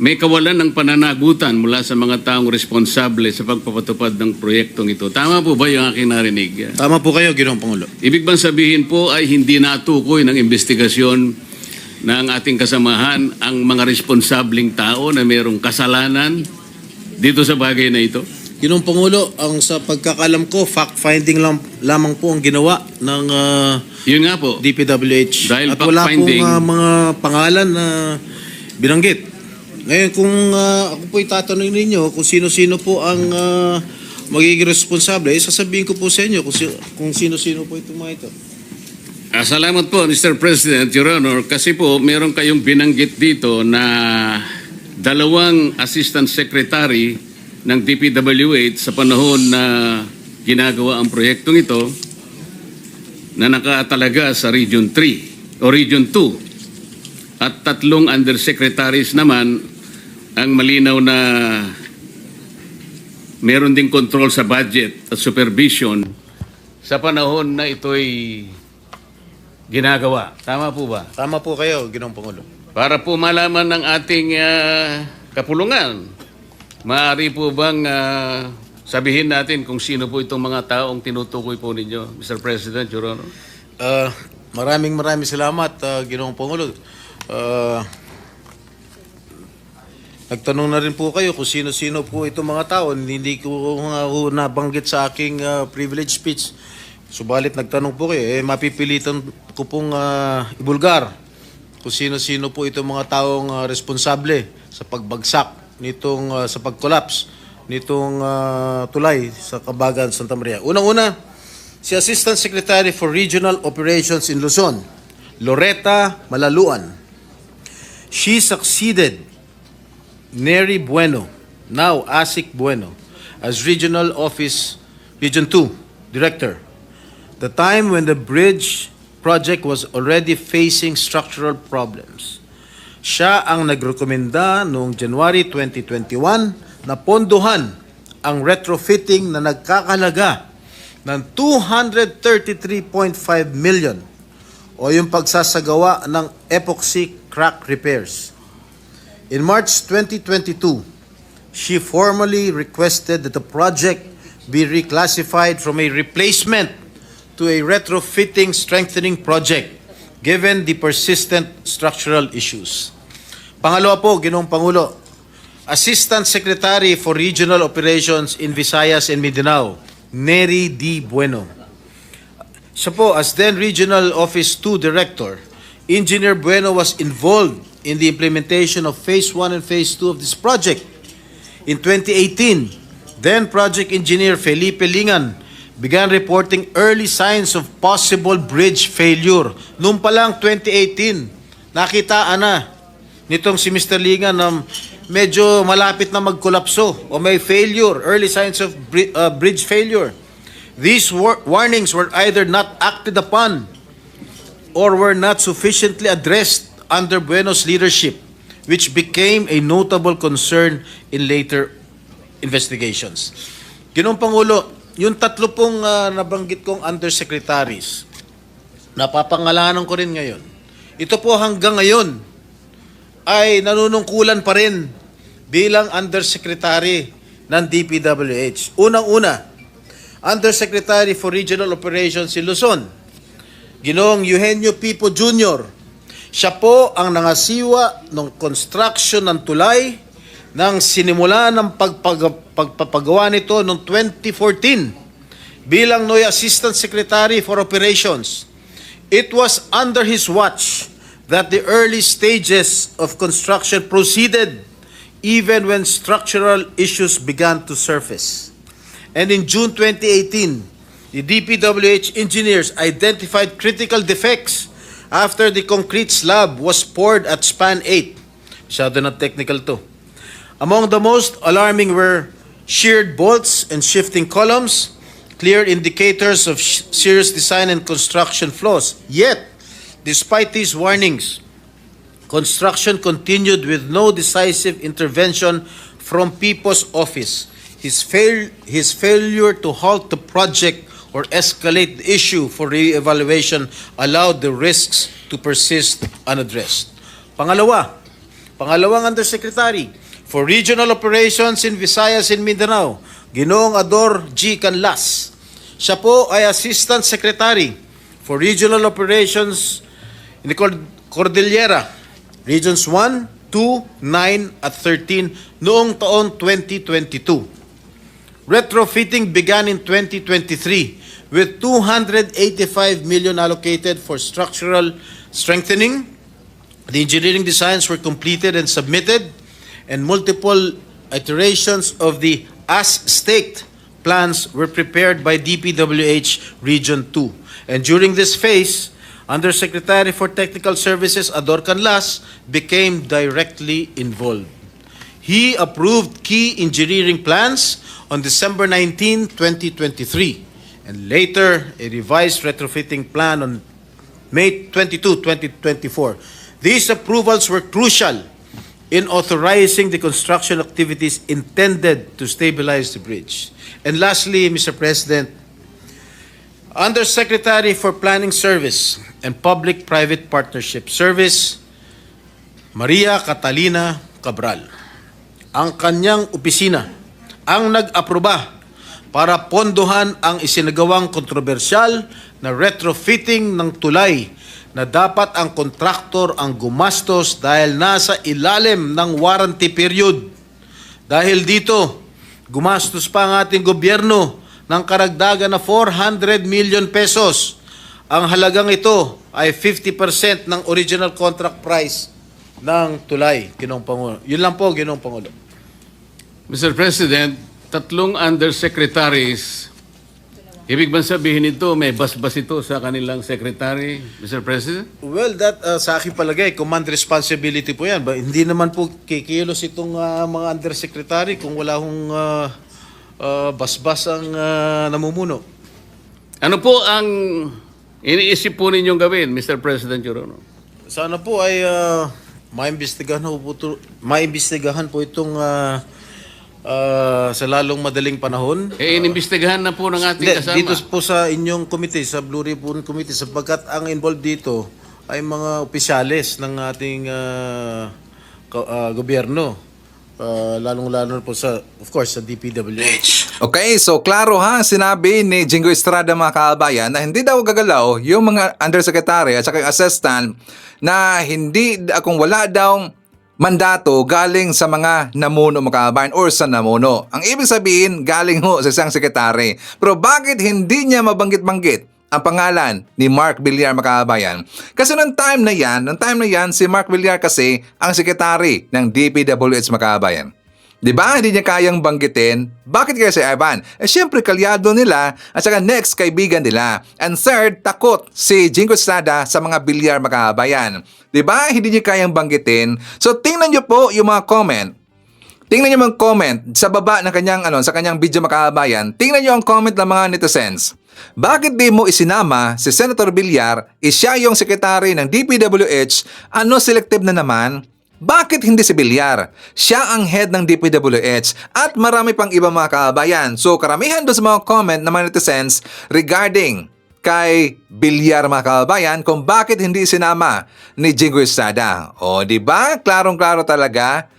may kawalan ng pananagutan mula sa mga taong responsable sa pagpapatupad ng proyektong ito. Tama po ba yung aking narinig? Tama po kayo, Ginoong Pangulo. Ibig bang sabihin po ay hindi natukoy ng investigasyon ng ating kasamahan ang mga responsableng tao na mayroong kasalanan dito sa bagay na ito? Ginoong Pangulo, ang sa pagkakalam ko, fact-finding lamang po ang ginawa ng Yun nga po. DPWH. Dahil At wala pong fact-finding- mga pangalan na binanggit. Ngayon, kung ako po itatanungin ninyo kung sino-sino po ang magiging responsable, sasabihin ko po sa inyo kung sino-sino po itong mga ito. Salamat po, Mr. President, Your Honor, kasi po meron kayong binanggit dito na dalawang Assistant Secretary ng DPWH sa panahon na ginagawa ang proyektong ito na nakatalaga sa Region 3 o Region 2 at 3 undersecretaries naman ang malinaw na meron ding control sa budget at supervision sa panahon na ito'y ginagawa. Tama po ba? Tama po kayo, Ginoong Pangulo. Para po malaman ng ating kapulungan, maaari po bang sabihin natin kung sino po itong mga taong tinutukoy po ninyo, Mr. President, Your Honor? Maraming salamat, Ginoong Pangulo. Nagtanong na rin po kayo kung sino-sino po itong mga tao. Hindi ko nabanggit sa aking privilege speech. Subalit nagtanong po kayo, mapipilitan ko pong ibulgar kung sino-sino po itong mga taong responsable sa pagbagsak nitong sa pag-collapse nitong tulay sa Kabagan, Santa Maria. Unang-una, si Assistant Secretary for Regional Operations in Luzon, Loretta Malaluan. She succeeded Neri Bueno, now Asik Bueno, as Region 2 Director. The time when the bridge project was already facing structural problems. Siya ang nagrekomenda noong January 2021 na pondohan ang retrofitting na nagkakalaga ng 233.5 million o yung pagsasagawa ng epoxy crack repairs. In March 2022, she formally requested that the project be reclassified from a replacement to a retrofitting strengthening project given the persistent structural issues. Pangalawa po, Ginoong Pangulo, Assistant Secretary for Regional Operations in Visayas and Mindanao, Neri D. Bueno. Siya po, as then Regional Office 2 Director, Engineer Bueno was involved in the implementation of Phase 1 and Phase 2 of this project. In 2018, then Project Engineer Felipe Lingan began reporting early signs of possible bridge failure. Noong pa lang 2018, nakitaan na nitong si Mr. Lingan na medyo malapit na magkolapso o may failure, early signs of bridge failure. These warnings were either not acted upon or were not sufficiently addressed under Bueno's leadership, which became a notable concern in later investigations. Ginoong Pangulo, yung tatlo pong nabanggit kong undersecretaries, napapangalanan ko rin ngayon. Ito po hanggang ngayon ay nanunungkulan pa rin bilang undersecretary ng DPWH. Unang-una, Undersecretary for Regional Operations in Luzon, Ginoong Eugenio Pipo Jr., siya po ang nangasiwa ng construction ng tulay nang sinimula ng pagpapagawa nito noong 2014 bilang NOI Assistant Secretary for Operations. It was under his watch that the early stages of construction proceeded even when structural issues began to surface. And in June 2018, the DPWH engineers identified critical defects after the concrete slab was poured at span 8. Masyado na technical to. Among the most alarming were sheared bolts and shifting columns, clear indicators of serious design and construction flaws. Yet, despite these warnings, construction continued with no decisive intervention from Pipo's office. His failure to halt the project or escalate the issue for re-evaluation allowed the risks to persist unaddressed. Pangalawa, Pangalawang Undersecretary for Regional Operations in Visayas and Mindanao, Ginoong Ador G. Canlas. Siya po ay Assistant Secretary for Regional Operations in the Cordillera, Regions 1, 2, 9 at 13 noong taon 2022. Retrofitting began in 2023 with 285 million allocated for structural strengthening. The engineering designs were completed and submitted, and multiple iterations of the as-staked plans were prepared by DPWH Region 2. And during this phase, Undersecretary for Technical Services Ador Canlas became directly involved. He approved key engineering plans on December 19, 2023, and later a revised retrofitting plan on May 22, 2024. These approvals were crucial in authorizing the construction activities intended to stabilize the bridge. And lastly, Mr. President, Undersecretary for Planning Service and Public-Private Partnership Service, Maria Catalina Cabral. Ang kanyang opisina ang nag-aproba para pondohan ang isinagawang kontrobersyal na retrofitting ng tulay na dapat ang kontraktor ang gumastos dahil nasa ilalim ng warranty period. Dahil dito, gumastos pa ang ating gobyerno ng karagdagan na 400 million pesos. Ang halagang ito ay 50% ng original contract price ng tulay, Ginoong Pangulo. Yun lang po, Ginoong Pangulo. Mr. President, 3 undersecretaries, ibig bang sabihin ito, may basbas ito sa kanilang secretary, Mr. President? Well, that sa aking palagay, command responsibility po yan. Hindi naman po kikilos itong mga undersecretary kung wala hong basbas ang namumuno. Ano po ang iniisip po ninyong gawin, Mr. President, Your Honor? Sana po ay maimbestigahan po itong sa lalong madaling panahon. Inimbestigahan na po ng ating kasama. Dito po sa inyong committee, sa Blue Ribbon Committee, sapagkat ang involved dito ay mga opisyales ng ating gobyerno. Lalong-lalo po sa, of course, sa DPWH. Okay, so klaro ha, sinabi ni Jingo Estrada mga kabayan na hindi daw gagalaw yung mga undersecretary at saka yung assistant na hindi, kung wala daw mandato galing sa mga namuno mga kabayan or sa namuno. Ang ibig sabihin, galing ho sa isang sekretary. Pero bakit hindi niya mabanggit-banggit ang pangalan ni Mark Villar mga kabayan? Kasi noong time na yan, si Mark Villar kasi ang sekretary ng DPWH mga kabayan. Diba? Hindi niya kayang banggitin. Bakit kaya si Ivan? Siyempre, kalyado nila at saka next, kaibigan nila. And third, takot si Jingo Estrada sa mga Villar mga kabayan. Diba? Hindi niya kayang banggitin. So, tingnan niyo po yung mga comment. Tingnan niyo mga comment sa baba ng kanyang, sa kanyang video mga kabayan. Tingnan niyo ang comment ng mga netizens. Bakit di mo isinama si Senator Villar, siya yung sekretary ng DPWH, selective na naman? Bakit hindi si Villar? Siya ang head ng DPWH at marami pang iba mga kabayan. So karamihan doon sa mga comment ng mga netizens regarding kay Villar mga kabayan kung bakit hindi sinama ni Jingo Estrada. O di ba? Klarong-klaro talaga.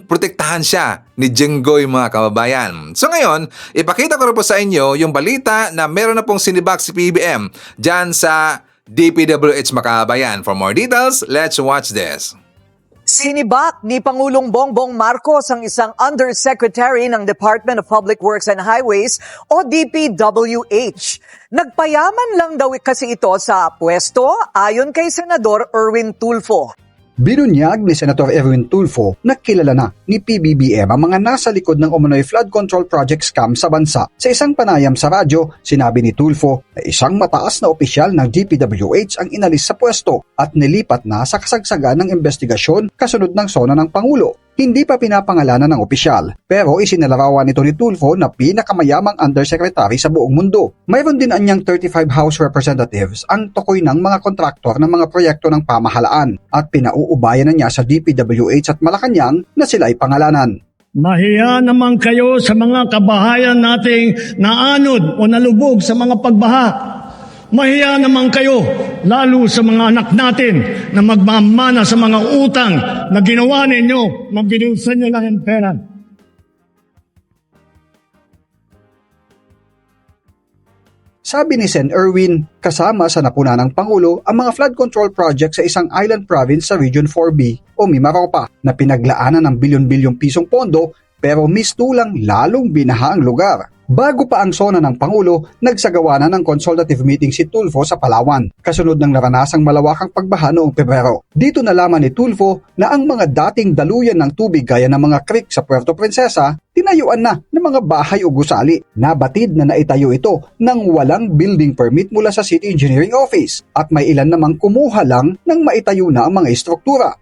Protektahan siya ni Jinggoy mga kababayan. So ngayon, ipakita ko rin po sa inyo yung balita na meron na pong sinibak si PBM dyan sa DPWH mga kababayan. For more details, let's watch this. Sinibak ni Pangulong Bongbong Marcos ang isang Undersecretary ng Department of Public Works and Highways o DPWH. Nagpayaman lang daw kasi ito sa pwesto ayon kay Senador Erwin Tulfo. Binunyag ni Senator Erwin Tulfo na kilala na ni PBBM ang mga nasa likod ng umano'y flood control project scam sa bansa. Sa isang panayam sa radyo, sinabi ni Tulfo na isang mataas na opisyal ng DPWH ang inalis sa pwesto at nilipat na sa kasagsagan ng investigasyon kasunod ng sona ng Pangulo. Hindi pa pinapangalanan ng opisyal, pero isinalarawan nito ni Tulfo na pinakamayamang undersecretary sa buong mundo. Mayroon din anyang 35 House Representatives ang tukoy ng mga kontraktor ng mga proyekto ng pamahalaan at pinauubayan na niya sa DPWH at Malacanang na sila ay pangalanan. Mahiya naman kayo sa mga kabahayan nating naanod o nalubog sa mga pagbaha. Mahiya naman kayo, lalo sa mga anak natin na magmamana sa mga utang na ginawa ninyo, magbinusan nyo lang ang pera. Sabi ni Sen. Erwin, kasama sa napuna ng Pangulo ang mga flood control project sa isang island province sa Region 4B o Mimaropa na pinaglaanan ng bilyon-bilyong pisong pondo pero mistulang lalong binaha ang lugar. Bago pa ang sona ng Pangulo, nagsagawa na ng consultative meeting si Tulfo sa Palawan, kasunod ng naranasang malawakang pagbaha noong Pebrero. Dito nalaman ni Tulfo na ang mga dating daluyan ng tubig gaya ng mga creek sa Puerto Princesa, tinayuan na ng mga bahay o gusali. Nabatid na naitayo ito nang walang building permit mula sa City Engineering Office at may ilan namang kumuha lang nang maitayo na ang mga istruktura.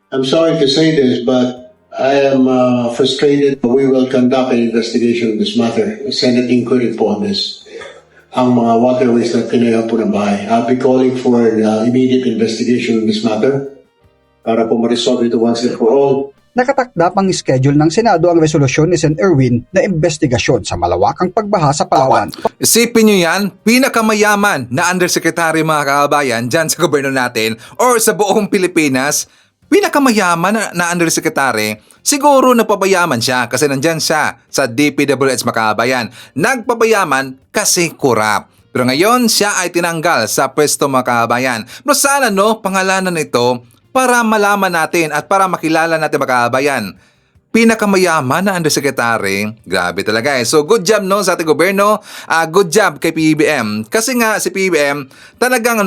I'm sorry to say this, but I am frustrated. We will conduct an investigation of this matter. The Senate inquiry po on this. Ang mga waterways na tinayo po ng bahay. I'll be calling for an immediate investigation of this matter para po ma-resolve ito once and for all. Nakatakda pang schedule ng Senado ang resolusyon ni Sen. Erwin na investigasyon sa malawakang pagbaha sa Palawan. Isipin nyo yan, pinakamayaman na undersecretary mga kababayan dyan sa gobyerno natin or sa buong Pilipinas, pinakamayaman na undersecretary, siguro nagpapayaman siya kasi nandyan siya sa DPWH mga kababayan. Nagpapayaman kasi kurap. Pero ngayon siya ay tinanggal sa pwesto mga kababayan. Pero sana pangalanan ito para malaman natin at para makilala natin mga kababayan. Pinakamayaman na undersecretary, grabe talaga eh. So good job sa ating gobyerno, good job kay PBBM. Kasi nga si PBBM talagang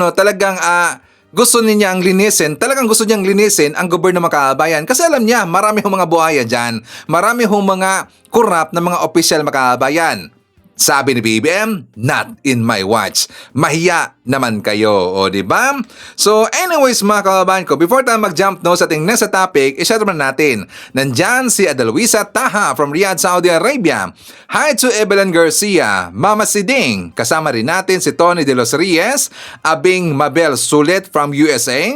gusto niyang linisin, talagang gusto niyang linisin ang gobyerno mga kababayan. Kasi alam niya, marami hong mga buhaya dyan, marami hong mga kurap na mga opisyal mga kababayan. Sabi ni BBM, not in my watch. Mahiya naman kayo, o diba? So anyways mga kababayan ko, before tayo mag-jump sa ating next topic, i-share natin. Nandyan si Adelwisa Taha from Riyadh, Saudi Arabia. Hi to Evelyn Garcia, Mama Siding. Kasama rin natin si Tony De Los Reyes, Abing Mabel Sulit from USA.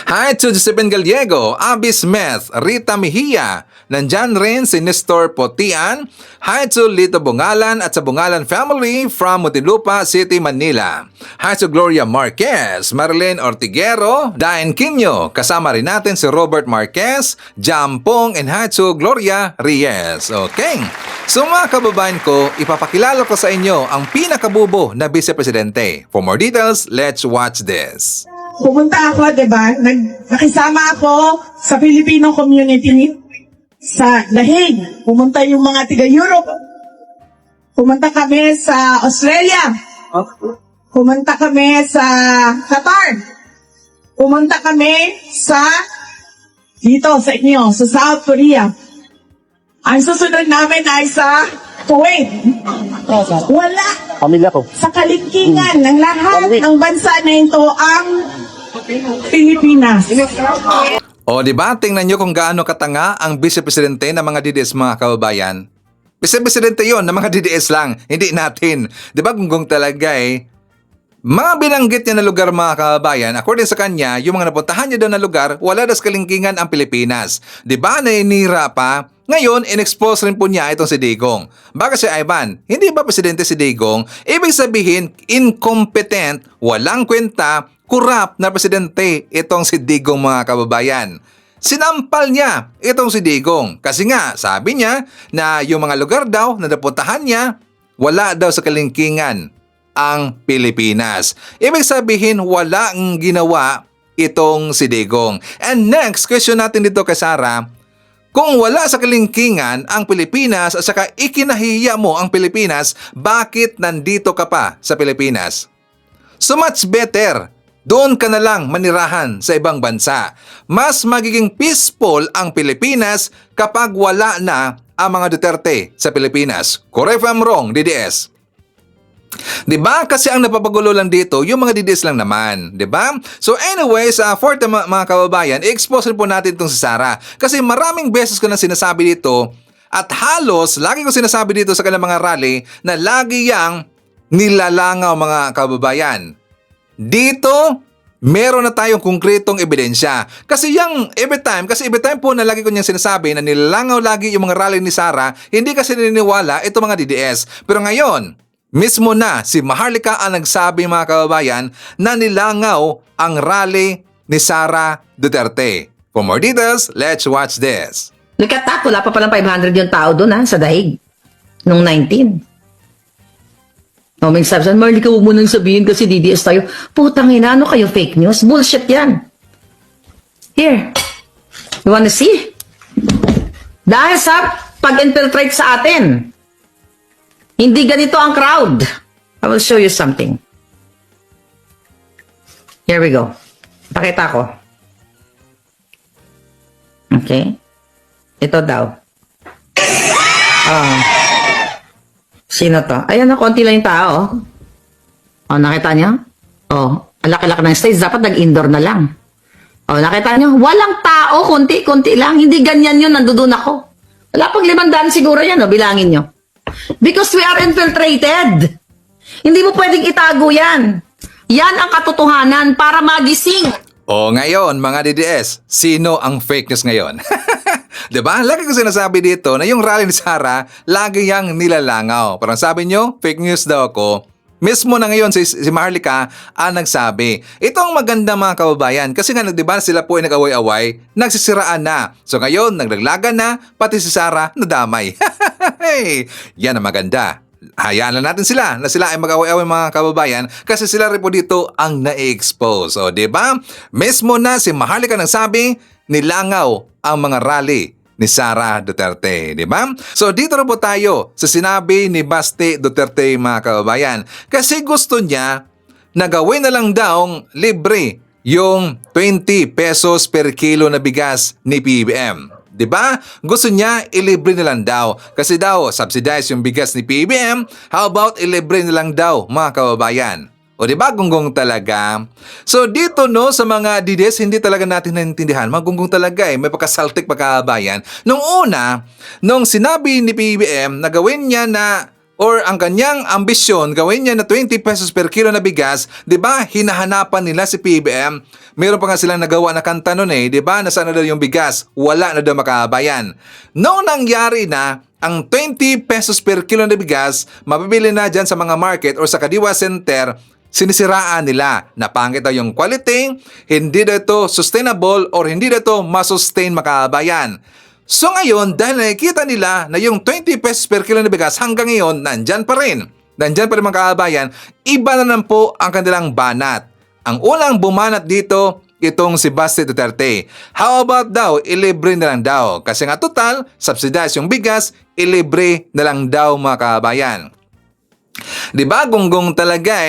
Hi to Josephine Gallego, Abby Smith, Rita Mejia. Nandyan rin si Nestor Potian. Hi to Lito Bungalan at sa Bungalan family from Muntinlupa City, Manila. Hi to Gloria Marquez, Marilyn Ortiguero, Dain Quino. Kasama rin natin si Robert Marquez, Jampong, and hi to Gloria Reyes. Okay. So mga kababayan ko, ipapakilala ko sa inyo ang pinakabubo na Vice Presidente. For more details, let's watch this. Pumunta ako, diba? Nakisama ako sa Filipino community sa The Hague. Pumunta yung mga tiga-Europe. Pumunta kami sa Australia. Pumunta kami sa Qatar. Pumunta kami dito sa inyo, sa South Korea. Ang susunod namin ay sa Kuwait. Wala. Pamilya ko. Sa kaligkingan ng lahat ng bansa na ito ang Pilipinas. O diba, tingnan nyo kung gaano katanga ang Vice Presidente ng mga DDS mga kababayan. Vice Presidente yon ng mga DDS lang, hindi natin. Diba kung talaga mga binanggit niya na lugar mga kababayan, according sa kanya, yung mga napuntahan niya daw na lugar, wala daw sa kalingkingan ang Pilipinas. Diba nainira pa? Ngayon, in-expose rin po niya itong si Digong. Baka si Ivan, hindi ba presidente si Digong? Ibig sabihin, incompetent, walang kwenta, kurap na presidente itong si Digong mga kababayan. Sinampal niya itong si Digong. Kasi nga, sabi niya na yung mga lugar daw na napuntahan niya, wala daw sa kalingkingan ang Pilipinas. Ibig sabihin, walang ginawa itong si Digong. And next, question natin dito kay Sarah, kung wala sa kalingkingan ang Pilipinas at saka ikinahiya mo ang Pilipinas, bakit nandito ka pa sa Pilipinas? So much better, doon ka na lang manirahan sa ibang bansa. Mas magiging peaceful ang Pilipinas kapag wala na ang mga Duterte sa Pilipinas. Correct if I'm wrong, DDS. Diba? Kasi ang napapagulo lang dito, yung mga DDS lang naman. Diba? So anyways, for the mga kababayan, i-expose rin po natin itong si Sarah. Kasi maraming beses ko na sinasabi dito, at halos, lagi ko sinasabi dito sa kanilang mga rally, na lagi yang nilalangaw mga kababayan. Dito, meron na tayong konkretong ebidensya. Kasi every time po na lagi ko niyang sinasabi na nilalangaw lagi yung mga rally ni Sarah, hindi kasi naniniwala itong mga DDS. Pero ngayon, Mismo na si Maharlika ang nagsabi mga kababayan na nilangaw ang rally ni Sara Duterte. For more details, let's watch this. Look at that, wala pa palang 500 yung tao doon sa daig. Nung 19. May sabi saan, Maharlika, huwag mo nang sabihin kasi DDS tayo. Putang ina, ano kayo, fake news? Bullshit yan. Here. You wanna see? Dahil sa pag-infiltrate sa atin. Hindi ganito ang crowd. I will show you something. Here we go. Pakita ko. Okay. Ito daw. Sino to? Ayan na, konti lang yung tao. Nakita niyo? Ang laki-laki ng stage. Dapat nag-indoor na lang. Nakita niyo? Walang tao, konti-konti lang. Hindi ganyan yun, nandoon ako. Wala pang 500 siguro yan, bilangin niyo. Because we are infiltrated. Hindi mo pwedeng itago yan. Yan ang katotohanan para magising. Ngayon mga DDS, sino ang fake news ngayon? Diba? Lagi ko sinasabi dito na yung rally ni Sara, lagi yang nilalangaw. Parang sabi nyo, fake news daw ako. Mismo na ngayon si Maharlika ang nagsabi. Ito ang maganda mga kababayan kasi nga diba sila po ay nag-away-away, nagsisiraan na. So ngayon, naglaglagan na, pati si Sara nadamay. Hey, yan ang maganda. Hayaan lang natin sila na sila ay mag-away-away mga kababayan kasi sila rin po dito ang na-expose. O diba? Mismo na si Maharlika nagsabi, nilangaw ang mga rally ni Sara Duterte, di ba? So dito rin po tayo sa sinabi ni Basti Duterte mga kababayan kasi gusto niya na gawin na lang daw libre yung 20 pesos per kilo na bigas ni PBBM. Di ba? Gusto niya ilibre na lang daw kasi daw subsidize yung bigas ni PBBM. How about ilibre na lang daw mga kababayan? O diba, gunggong talaga? So dito no, sa mga DDS, hindi talaga natin naintindihan. Magunggong talaga may pagkasaltik pagkabayan. Nung una, nung sinabi ni PBBM na gawin niya na, or ang kanyang ambisyon, gawin niya na 20 pesos per kilo na bigas, diba, hinahanapan nila si PBBM. Meron pa nga silang nagawa na kanta nun diba, nasaan na daw yung bigas? Wala na daw makabayan. Noong nangyari na, ang 20 pesos per kilo na bigas, mabibili na dyan sa mga market or sa Kadiwa Center, sinisiraan nila na pangit daw yung quality, hindi daw ito sustainable or hindi daw ito masustain makabayan. So ngayon, dahil nakikita nila na yung 20 pesos per kilo na bigas hanggang ngayon, nandyan pa rin. Nandyan pa rin mga kabayan, iba na lang po ang kanilang banat. Ang unang bumanat dito, itong si Basti Duterte. How about daw, ilibre na lang daw. Kasi nga total, subsidize yung bigas, ilibre na lang daw mga kabayan. Diba, gunggong talaga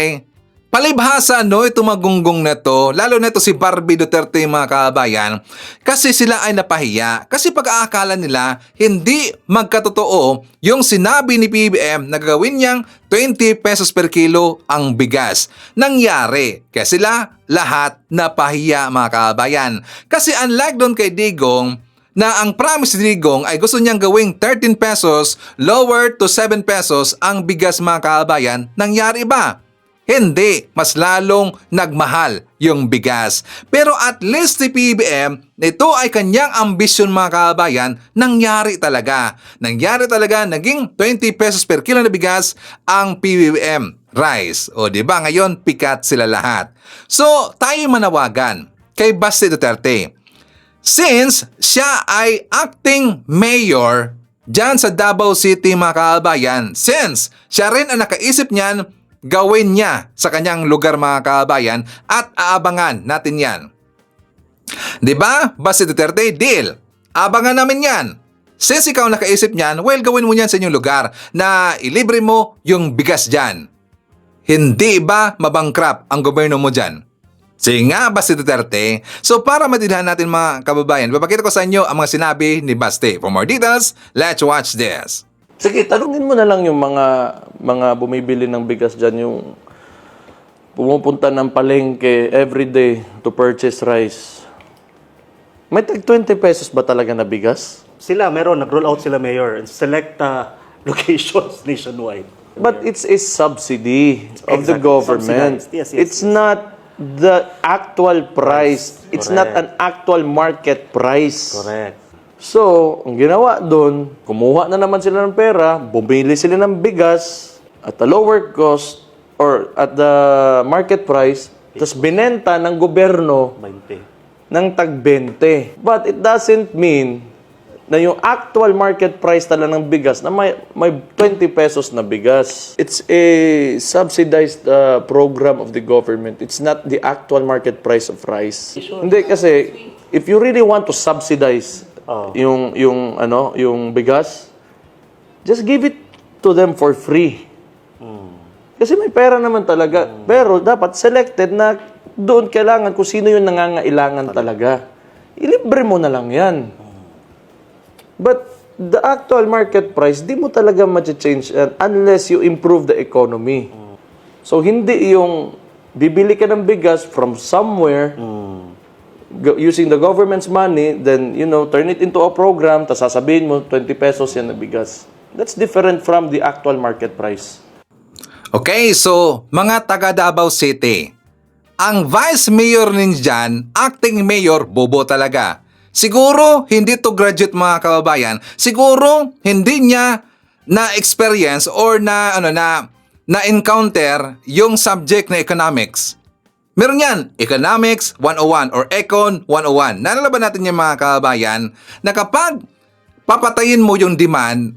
palibhasa ito magunggong na to, lalo na ito si Barbie Duterte mga kabayan, kasi sila ay napahiya. Kasi pag-aakala nila, hindi magkatotoo yung sinabi ni PBBM na gagawin niyang 20 pesos per kilo ang bigas. Nangyari, kaya sila lahat napahiya mga kabayan. Kasi unlike doon kay Digong, na ang promise ni Digong ay gusto niyang gawing 13 pesos, lower to 7 pesos ang bigas mga kabayan, nangyari ba? Hindi, mas lalong nagmahal yung bigas. Pero at least si PBBM, ito ay kanyang ambisyon mga kabayan, nangyari talaga. Nangyari talaga, naging 20 pesos per kilo na bigas ang PBBM rice. O diba, ngayon pikat sila lahat. So, tayo manawagan kay Basti Duterte. Since siya ay acting mayor dyan sa Davao City mga kabayan, since siya rin ang nakaisip niyan, gawin niya sa kanyang lugar mga kabayan at aabangan natin yan. Diba? Basti Duterte, deal. Abangan namin yan. Since ikaw nakaisip niyan, well, gawin mo yan sa inyong lugar na ilibre mo yung bigas dyan. Hindi ba mabangkrap ang gobyerno mo dyan? Sige nga, Basti Duterte. So para maintindihan natin mga kababayan, papakita ko sa inyo ang mga sinabi ni Basti. For more details, let's watch this. Sige, tanungin mo na lang yung mga bumibili ng bigas dyan, yung pumupunta ng palengke everyday to purchase rice. May tag 20 pesos ba talaga na bigas? Sila, meron. Nag-roll out sila, Mayor, in select locations nationwide. But it's a subsidy of the government. Yes. It's not the actual price. It's not an actual market price. Correct. So, ang ginawa doon, kumuha na naman sila ng pera, bumili sila ng bigas, at a lower cost or at the market price, tapos binenta ng gobyerno 20. ng tag 20. But it doesn't mean na yung actual market price tala ng bigas na may 20 pesos na bigas. It's a subsidized program of the government. It's not the actual market price of rice. Hindi kasi if you really want to subsidize yung bigas, just give it to them for free. Kasi may pera naman talaga. Pero dapat selected na doon kailangan kung sino yung nangangailangan talaga. Ilibre mo na lang yan. But the actual market price, di mo talaga ma-change unless you improve the economy. So, hindi yung bibili ka ng bigas from somewhere using the government's money, then, turn it into a program, tapos sasabihin mo, 20 pesos yan na bigas. That's different from the actual market price. Okay, so mga taga Davao City, ang vice mayor ninyo dyan, acting mayor, bobo talaga. Siguro, hindi to graduate mga kababayan. Siguro, hindi niya na-experience or na-encounter yung subject na economics. Meron yan, Economics 101 or Econ 101. Nalala ba natin yung mga kababayan na kapag papatayin mo yung demand,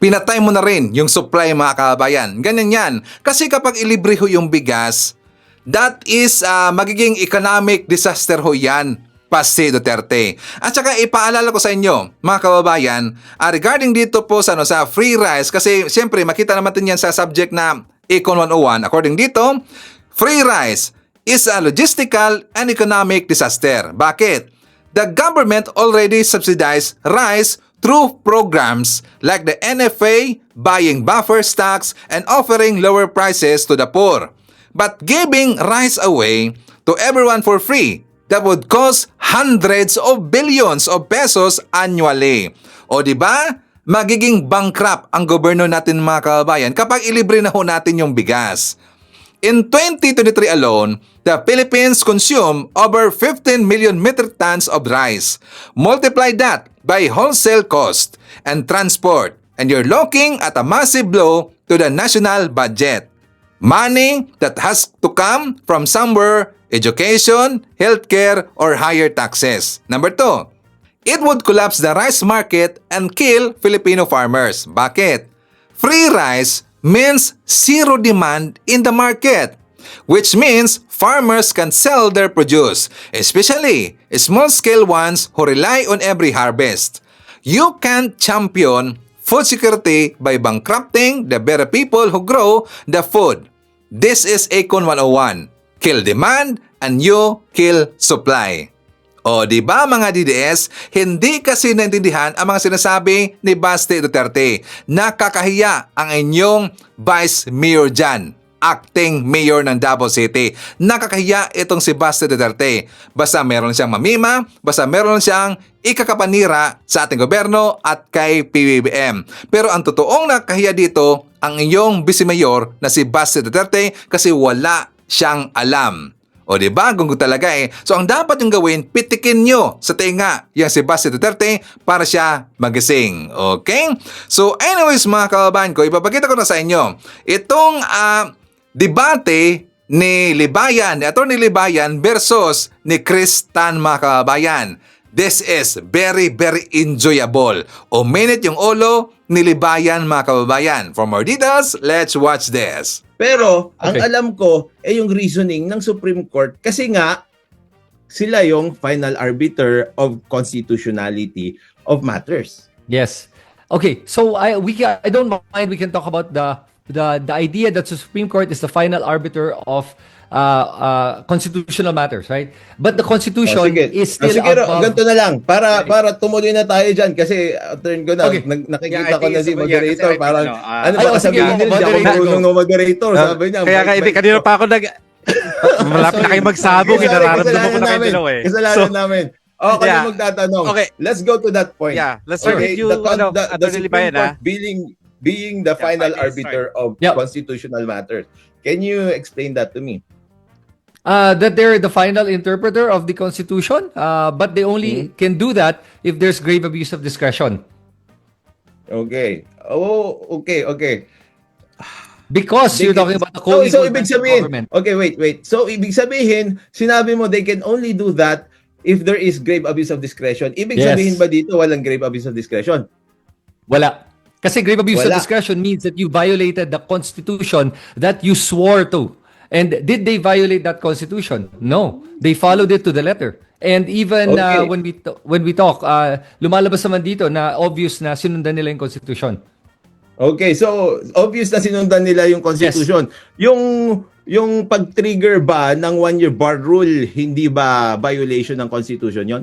pinatay mo na rin yung supply mga kababayan. Ganyan yan. Kasi kapag ilibre ho yung bigas, that is magiging economic disaster ho yan. Si Duterte. At saka ipaalala ko sa inyo, mga kababayan, regarding dito po sa free rice, kasi siyempre makita naman din yan sa subject na Econ 101. According dito, free rice is a logistical and economic disaster. Bakit? The government already subsidized rice through programs like the NFA, buying buffer stocks, and offering lower prices to the poor. But giving rice away to everyone for free, that would cost hundreds of billions of pesos annually. O di ba? Magiging bankrupt ang gobyerno natin mga kababayan kapag ilibre na ho natin yung bigas. In 2023 alone, the Philippines consumed over 15 million metric tons of rice. Multiply that by wholesale cost and transport, and you're looking at a massive blow to the national budget. Money that has to come from somewhere: education, healthcare, or higher taxes. Number 2, it would collapse the rice market and kill Filipino farmers. Bakit? Free rice means zero demand in the market, which means farmers can sell their produce, especially small-scale ones who rely on every harvest. You can't champion food security by bankrupting the very people who grow the food. This is Econ 101. Kill demand and you kill supply. O di ba mga DDS, hindi kasi naintindihan ang mga sinasabi ni Baste Duterte. Nakakahiya ang inyong Vice Mayor dyan, acting Mayor ng Davao City. Nakakahiya itong si Baste Duterte. Basta meron siyang mamima, basta meron siyang ikakapanira sa ating gobyerno at kay PBBM. Pero ang totoong nakakahiya dito, ang inyong Vice Mayor na si Baste Duterte kasi wala siyang alam. O diba, gunggo talaga eh. So ang dapat yung gawin, pitikin nyo sa tenga yung si Baste Duterte para siya magising. Okay? So anyways mga kababayan ko, ipapakita ko na sa inyo itong debate ni Libayan, ni Atty. Libayan versus ni Chris Tan mga kababayan. This is very, very enjoyable. Uminit yung ulo ni Libayan mga kababayan. For more details, let's watch this. Pero, ang alam ko ay yung reasoning ng Supreme Court kasi nga sila yung final arbiter of constitutionality of matters. Yes. Okay, so I don't mind, we can talk about the idea that the Supreme Court is the final arbiter of constitutional matters, right? But the Constitution is still above... Ganito na lang, para tumuloy na tayo dyan kasi turn ko na, nakikita ko na si moderator, parang ano ba sabihin nila, di ako marunong ng moderator, sabi niya. Kaya kanina pa ako malapit na kayo magsabong, nararamdaman ko na kayo dalawa eh. Kasalanan namin. Okay, magtatanong. Let's go to that point. Yeah, let's start with you, the Supreme Court being the final arbiter of constitutional matters. Can you explain that to me? That they're the final interpreter of the Constitution, but they only can do that if there's grave abuse of discretion. Okay. Oh, okay. Because you're talking about the So co-equal ibig branch of sabihin, government. okay, wait. So ibig sabihin, sinabi mo they can only do that if there is grave abuse of discretion. Ibig Yes. sabihin ba dito walang grave abuse of discretion? Wala. Kasi grave abuse of Wala. discretion means that you violated the Constitution that you swore to. And did they violate that Constitution? No. They followed it to the letter. And even Okay. when we talk, lumalabas naman dito na obvious na sinundan nila yung Constitution. Okay, so obvious na sinundan nila yung Constitution. Yung pag-trigger ba ng 1-year bar rule, hindi ba violation ng Constitution yon?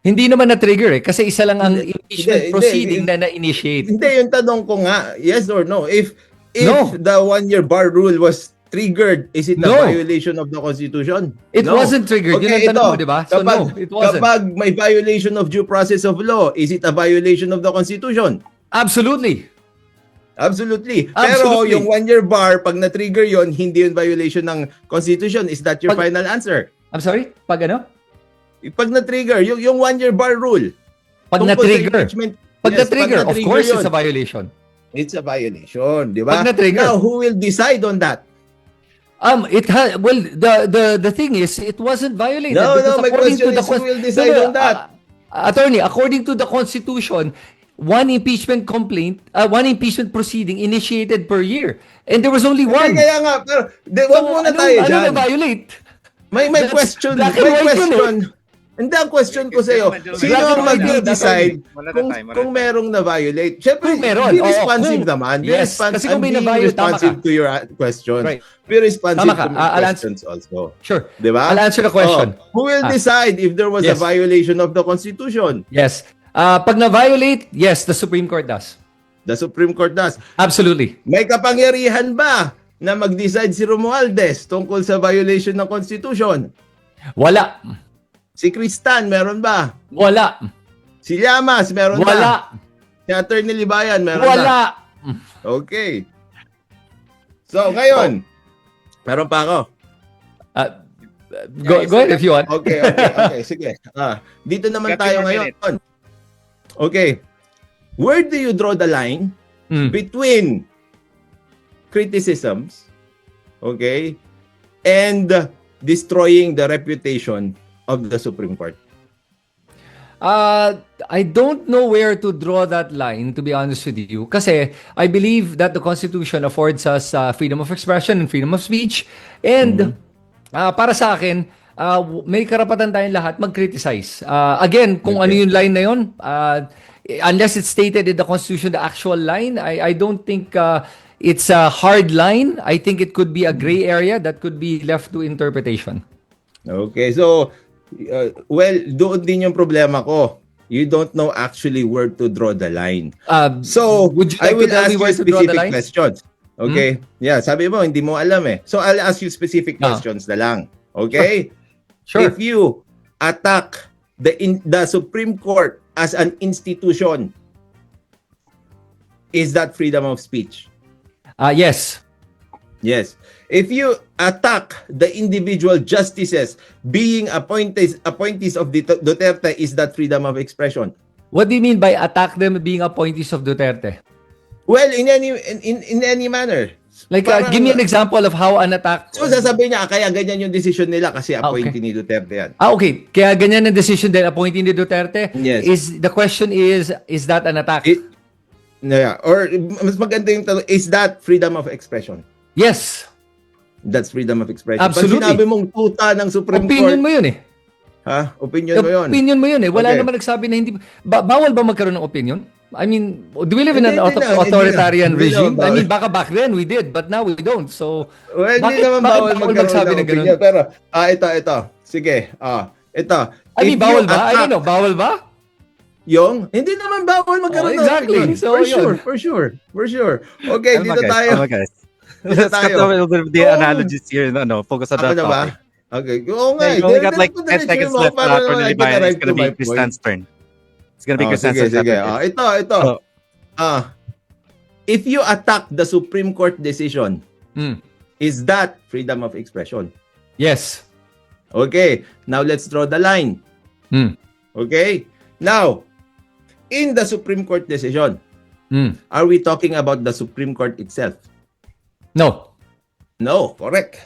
Hindi naman na-trigger kasi isa lang ang impeachment Hindi, proceeding na na-initiate. Hindi, yung tanong ko nga, yes or no? If No. the 1-year bar rule was triggered, is it a No. violation of the Constitution? It No. wasn't triggered. Yun ang tanong mo, di ba? So no, it wasn't. Kapag may violation of due process of law, is it a violation of the Constitution? Absolutely. Absolutely. Pero Absolutely. yung 1-year bar, pag na-trigger yon, hindi yun violation ng Constitution. Is that your final answer? I'm sorry? Pag ano? Pag na-trigger, yung 1-year bar rule. Pag tungkol sa na-trigger. impeachment, Pag yes, na-trigger, of na-trigger course yun. it's a violation. It's a violation, di ba? Pag na-trigger. Now, who will decide on that? The thing is, it wasn't violated. No, because my according question to the is who will decide on that? Attorney, according to the Constitution, one impeachment proceeding initiated per year. And there was only one. Kaya nga, pero wag muna tayo ano dyan. na-violate? May That's question. black May and white yun question. Hindi, ang question ko sa'yo, sino Black ang and white yun, mag-decide Wala na kung, time, wala kung merong na-violate? Siyempre, Kung meron, be oo, responsive kung- naman. Be yes, kasi kung may I'm being na-violate, tama responsive ka. to your question. Right. Be responsive Tama ka. to my I'll questions also. Sure. Di ba? I'll answer the question. Who will decide if there was a Yes. violation of the Constitution? Yes. Pag na-violate, yes, the Supreme Court does. The Supreme Court does. Absolutely. May kapangyarihan ba na mag-decide si Romualdez tungkol sa violation ng Constitution? Wala. Si Cristan, meron ba? Wala. Si Llamas, meron Wala. ba? Si Atty. Libayan, meron Wala. ba? Okay. So, ngayon, meron pa ako. Go ahead if you want. Okay. Sige. Dito naman Got tayo 1 ngayon. minute. Okay. Where do you draw the line between criticisms, okay, and destroying the reputation of the Supreme Court? I don't know where to draw that line, to be honest with you. Kasi I believe that the Constitution affords us freedom of expression and freedom of speech. And para sa akin, may karapatan tayong lahat mag-criticize. Again, kung ano yung line na yun, unless it's stated in the Constitution, the actual line, I don't think it's a hard line. I think it could be a gray area that could be left to interpretation. Okay, so, well, doon din yung problema ko. You don't know actually where to draw the line. So, would you I like will to tell ask me you where to draw the specific line? questions. Okay? Yeah, sabi mo, hindi mo alam eh. So, I'll ask you specific questions na lang. Okay? Sure. If you attack the Supreme Court as an institution, is that freedom of speech? Yes. Yes. If you attack the individual justices being appointees of Duterte, is that freedom of expression? What do you mean by attack them being appointees of Duterte? Well, in any manner. Like, Parang- give me an example of how an attack... So, sasabihin niya, kaya ganyan yung decision nila kasi appointee ni Duterte yan. Okay. Kaya ganyan ang decision din appointing ni Duterte. Yes. The question is that an attack? Yeah. Or, mas maganda yung tanong, is that freedom of expression? Yes. That's freedom of expression. Absolutely. Pag sinabi mong tuta ng Supreme Opinion Court... mo yun eh. Ha? Opinion mo yun. Opinion mo yun eh. Wala Okay. naman nagsabi na hindi... bawal ba magkaroon ng opinion? I mean, do we live in an Hindi na, authoritarian hindi na regime? I bawal. mean, baka back then we did, but now we don't. So, Well, hindi naman bawal magkaroon ng opinion. Pero, ito. Sige, ito. I mean, bawal ba? I don't know. Bawal ba? Yung? Hindi naman bawal magkaroon ng exactly. opinion. So, yun. For sure. Okay, dito tayo. guys. Dito Let's cut tayo. the analogies here. No, focus on Ako that na ba? topic. Okay. Oo nga. You only got like 10 seconds left. Attorney Libayan, it's gonna be Kristan's turn. It's gonna be Kristan's turn. Sige. Ito. If you attack the Supreme Court decision, is that freedom of expression? Yes. Okay. Now, let's draw the line. Okay? Now, in the Supreme Court decision, are we talking about the Supreme Court itself? No. No, correct.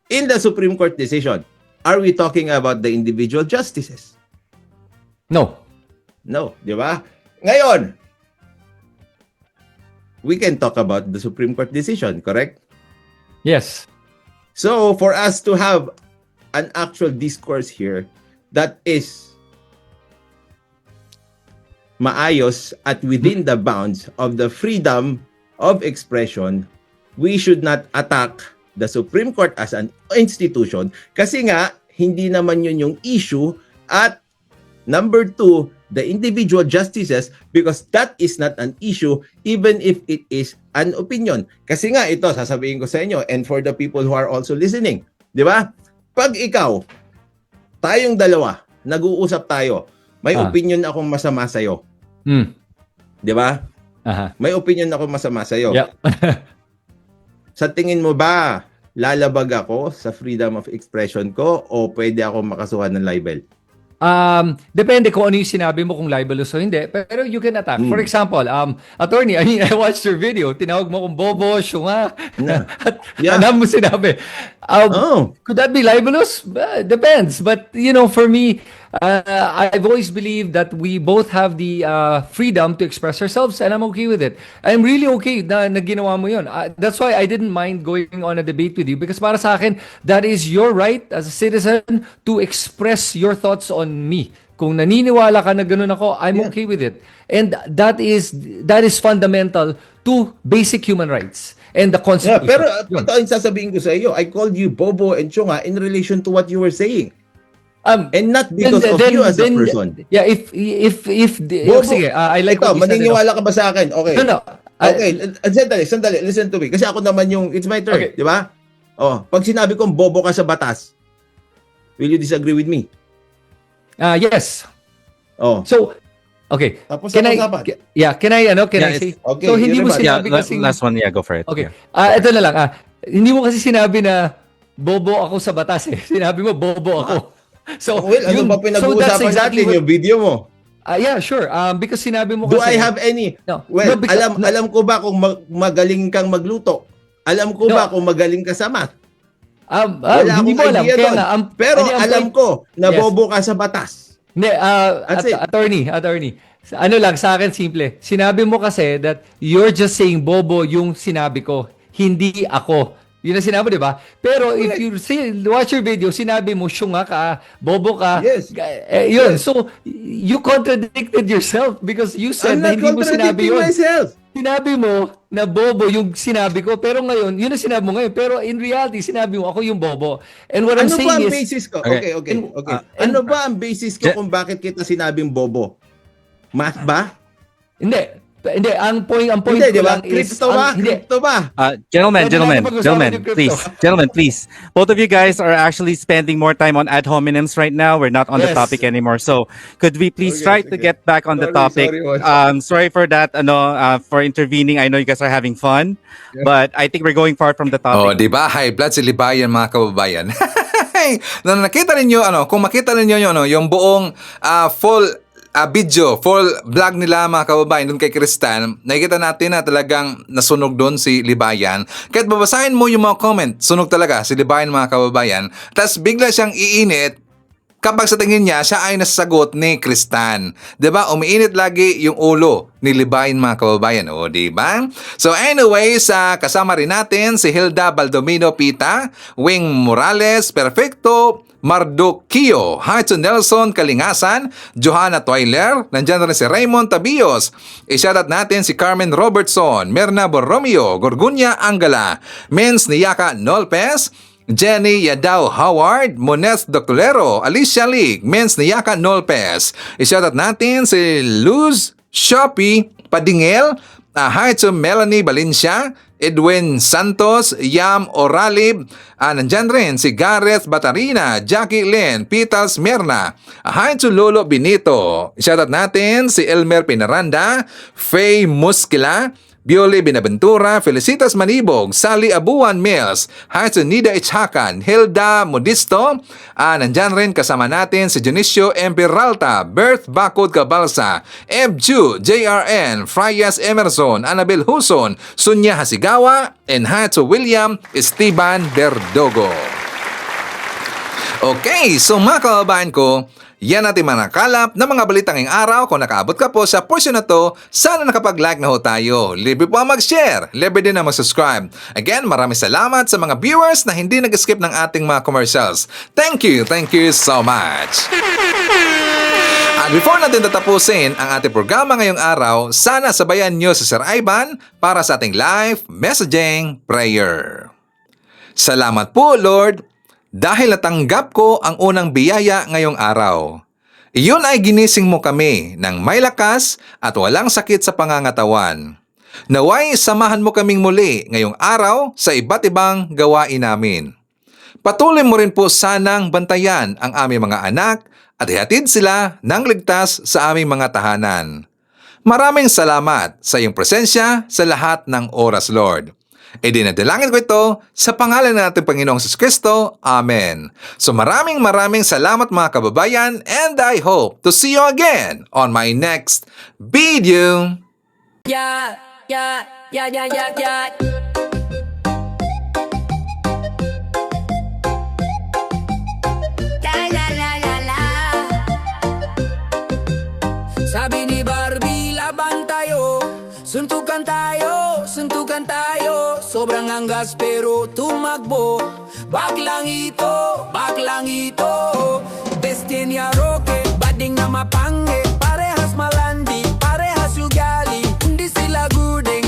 In the Supreme Court decision, are we talking about the individual justices? No. No, di ba? Ngayon, we can talk about the Supreme Court decision, correct? Yes. So, for us to have an actual discourse here that is maayos at within the bounds of the freedom of expression, we should not attack the Supreme Court as an institution kasi nga, hindi naman yun yung issue. At number 2, the individual justices, because that is not an issue even if it is an opinion. Kasi nga, ito, sasabihin ko sa inyo, and for the people who are also listening, di ba? Pag ikaw, tayong dalawa, nag-uusap tayo, may opinion akong masama sa'yo. Di ba? May opinion akong masama sa'yo. Yeah. Sa tingin mo ba, lalabag ako sa freedom of expression ko o pwede ako makasuhan ng libel? Depende kung ano yung sinabi mo, kung libelous o hindi. Pero you can attack. For example, attorney, I watched your video. Tinawag mo kong bobo, syunga. Yeah. Ano mo sinabi? Could that be libelous? Depends. But, for me, I've always believed that we both have the freedom to express ourselves, and I'm okay with it. I'm really okay na ginawa mo yun. That's why I didn't mind going on a debate with you, because para sa akin, that is your right as a citizen to express your thoughts on me. Kung naniniwala ka na ganun ako, I'm okay with it. And that is fundamental to basic human rights and the Constitution. Yeah, pero ito ang sasabihin ko sa iyo, I called you bobo and chunga in relation to what you were saying. And not because of you as a person. Yeah, if bobo, sige, I like ito, what you said. maniniwala ka ba sa akin? Okay. No. Okay, sandali, listen to me. Kasi ako naman it's my turn, Okay. di ba? Pag sinabi kong bobo ka sa batas, will you disagree with me? Yes. So, okay. Tapos Can I Yeah, say? okay, So, hindi mo everybody. sinabi kasi... Last one, go for it. Okay. Ito na lang. Hindi mo kasi sinabi na bobo ako sa batas eh. Sinabi mo bobo ako. So, Ano ba pinag-uusapan natin yung video mo? Yeah, sure. Because sinabi mo Do kasi... I have any? No. Well, No, because- alam ko ba kung magaling kang magluto? Alam ko ba kung magaling ka sa math? Wala hindi akong mo alam. idea Kaya doon. nga, Pero ang alam point- ko na Yes. bobo ka sa batas. Hindi, That's it. attorney. Ano lang, sa akin simple. Sinabi mo kasi that you're just saying bobo yung sinabi ko, hindi ako. Yun ang sinabi, di ba? Pero if you watch your video, sinabi mo, syunga ka, bobo ka. Yes. Yun. Yes. So, you contradicted yourself because you said I'm na not hindi mo sinabi contradicting yun. myself. Sinabi mo na bobo yung sinabi ko, pero ngayon, yun ang sinabi mo ngayon. Pero in reality, sinabi mo, ako yung bobo. And what I'm Ano saying ba ang is... basis ko? Okay. Ano ba ang basis ko kung bakit kita sinabing bobo? Math ba? Hindi, ang point Hindi, ko di ba? lang is... Crypto ba? Crypto ba? Gentlemen, Pwede natin pag-usapan yung crypto. gentlemen, please. Both of you guys are actually spending more time on ad hominems right now. We're not on the Yes. topic anymore. So, could we please try to get back on the Sorry, topic? sorry, Sorry for that, for intervening. I know you guys are having fun, but I think we're going far from the topic. di ba? High blood si Libayan, mga kababayan. Na nakita ninyo, kung makita ninyo yung buong full video, full vlog nila, mga kababayan, doon kay Kristan, nakikita natin na talagang nasunog doon si Libayan. Kahit babasahin mo yung mga comment, sunog talaga si Libayan, mga kababayan. Tapos bigla siyang iinit kapag sa tingin niya, siya ay nasasagot ni Kristan. 'Di ba? Umiinit lagi yung ulo ni Libayan, mga kababayan. O, 'di ba? So anyways, kasama rin natin si Hilda Baldomino Pita, Wing Morales Perfecto, Mardoquio, Hudson Nelson Kalingasan, Johanna Toiler, nandiyan rin si Raymond Tabios. I-shoutout natin si Carmen Robertson, Mirna Borromeo, Gorgunya Angala, Mens Niyaka Nolpes, Jenny Yadao Howard, Mones Doctolero, Alicia League, Mens Niyaka Nolpes. I-shoutout natin si Luz Shopee Padingel, Hudson Melanie Valencia, Edwin Santos, Yam Oralib, nandyan rin si Gareth Batarina, Jackie Lynn, Pitas Merna, hi to Lolo Benito. Shoutout natin si Elmer Pinaranda, Faye Muskila, Bioli Binaventura, Felicitas Manibog, Sally Abuan Mills, Nida Ichakan, Hilda Modisto, nandyan rin kasama natin si Dionisio M. Peralta, Berth Bakod Cabalsa, Ebju, JRN, Frias Emerson, Annabel Huson, Sunya Hasigawa, and William Esteban Verdogo. Okay, so mga kababayan ko, yan natin manakalap ng mga balitang ngayong araw. Kung nakaabot ka po sa portion na to, sana nakapag-like na ho tayo. Libre po ang mag-share. Libre din na mag-subscribe. Again, maraming salamat sa mga viewers na hindi nag-skip ng ating mga commercials. Thank you so much. At before natin tatapusin ang ating programa ngayong araw, sana sabayan nyo si Sir Ivan para sa ating live messaging prayer. Salamat po, Lord, dahil natanggap ko ang unang biyaya ngayong araw. Iyon ay ginising mo kami ng may lakas at walang sakit sa pangangatawan. Naway samahan mo kaming muli ngayong araw sa iba't ibang gawain namin. Patuloy mo rin po sanang bantayan ang aming mga anak at ihatid sila ng ligtas sa aming mga tahanan. Maraming salamat sa iyong presensya sa lahat ng oras, Lord. Dinadalangin ko ito sa pangalan ng ating Panginoong Jesucristo. Amen. So maraming salamat mga kababayan, and I hope to see you again on my next video. Yeah. Sabi ni Barbie, laban tayo, suntukan tayo, sobrang anggas pero tumakbo. Baklang ito, Destinya Roque, bading na mapangi, parehas malandi, parehas ugali. Hindi sila gudeng,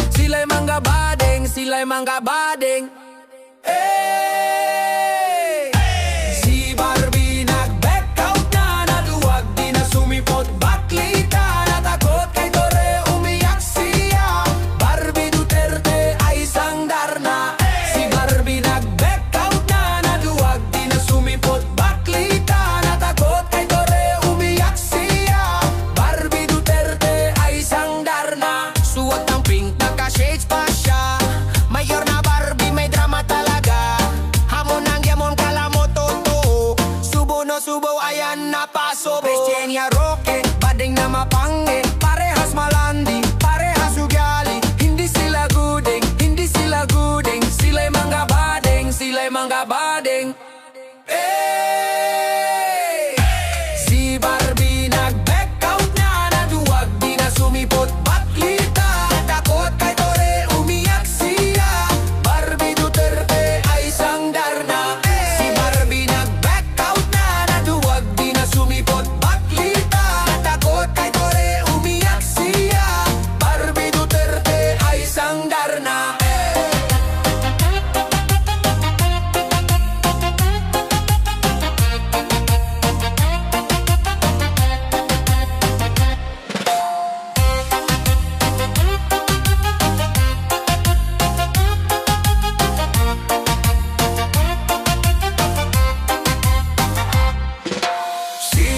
sila'y mangga badeng. Hey! Si Barbie nag-back out na, naduwag di na sumipot, baklita, natakot kay Tore, umiyak siya. Barbie Duterte ay sangdar na. Si Barbie nag-back out na, naduwag di na sumipot, baklita, natakot kay Tore, umiyak siya. Barbie Duterte ay sangdar na. Suot ng pink, naka-shades pa siya. Mayor na Barbie, may drama talaga. Hamon ang yamon, kala mo totoo. Subo no subo, ayan na paso. Destinya Roque, bading na mapangi, parehas malandi, parehas ugali. Hindi sila gudeng, sila'y mangga badeng. Hey! Si Barbie nag-back out na, naduwag di na sumipot, baklita, natakot kay Tore, umiyak siya. Barbie Duterte ay sangdar na. Si Barbie nag-back out na, naduwag di na sumipot, baklita, natakot kay Tore, umiyak siya. Barbie Duterte ay sangdar na. Si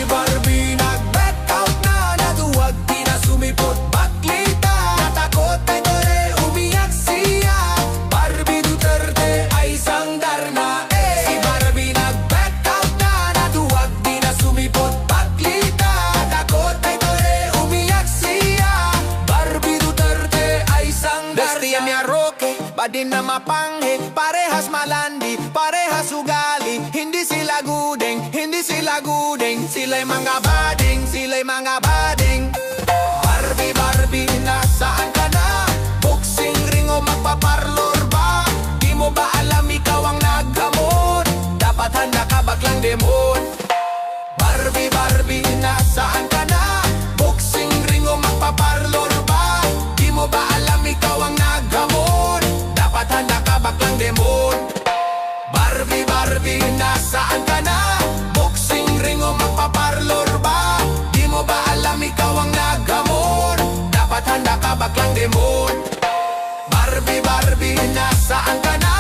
Barbie nag-back out na, naduwag di na sumipot, baklita, natakot kay Tore, umiyak siya. Barbie Duterte ay sangdar na. Si Barbie nag-back out na, naduwag di na sumipot, baklita, natakot kay Tore, umiyak siya. Barbie Duterte ay sangdar na. Destinya Roque, badin na mapanghi, parehas malandi, parehas ugali. Hindi sila gudeng, sila'y mangga bading. Barbie, nasaan ka na? Boxing ring o magpaparlor ba? Di mo ba alam ikaw ang naggamot? Dapat handa ka baklang demon. Barbie, nasaan ka na? Boxing ring o magpaparlor ba? Di mo ba alam ikaw ang naggamot? Dapat handa ka baklang demon. Barbie, nasaan ka na? Boxing ring o magpaparlor ba? Di mo ba alam ikaw ang naggamot? Dapat handa ka baklang demon. Barbie, nasaan ka na?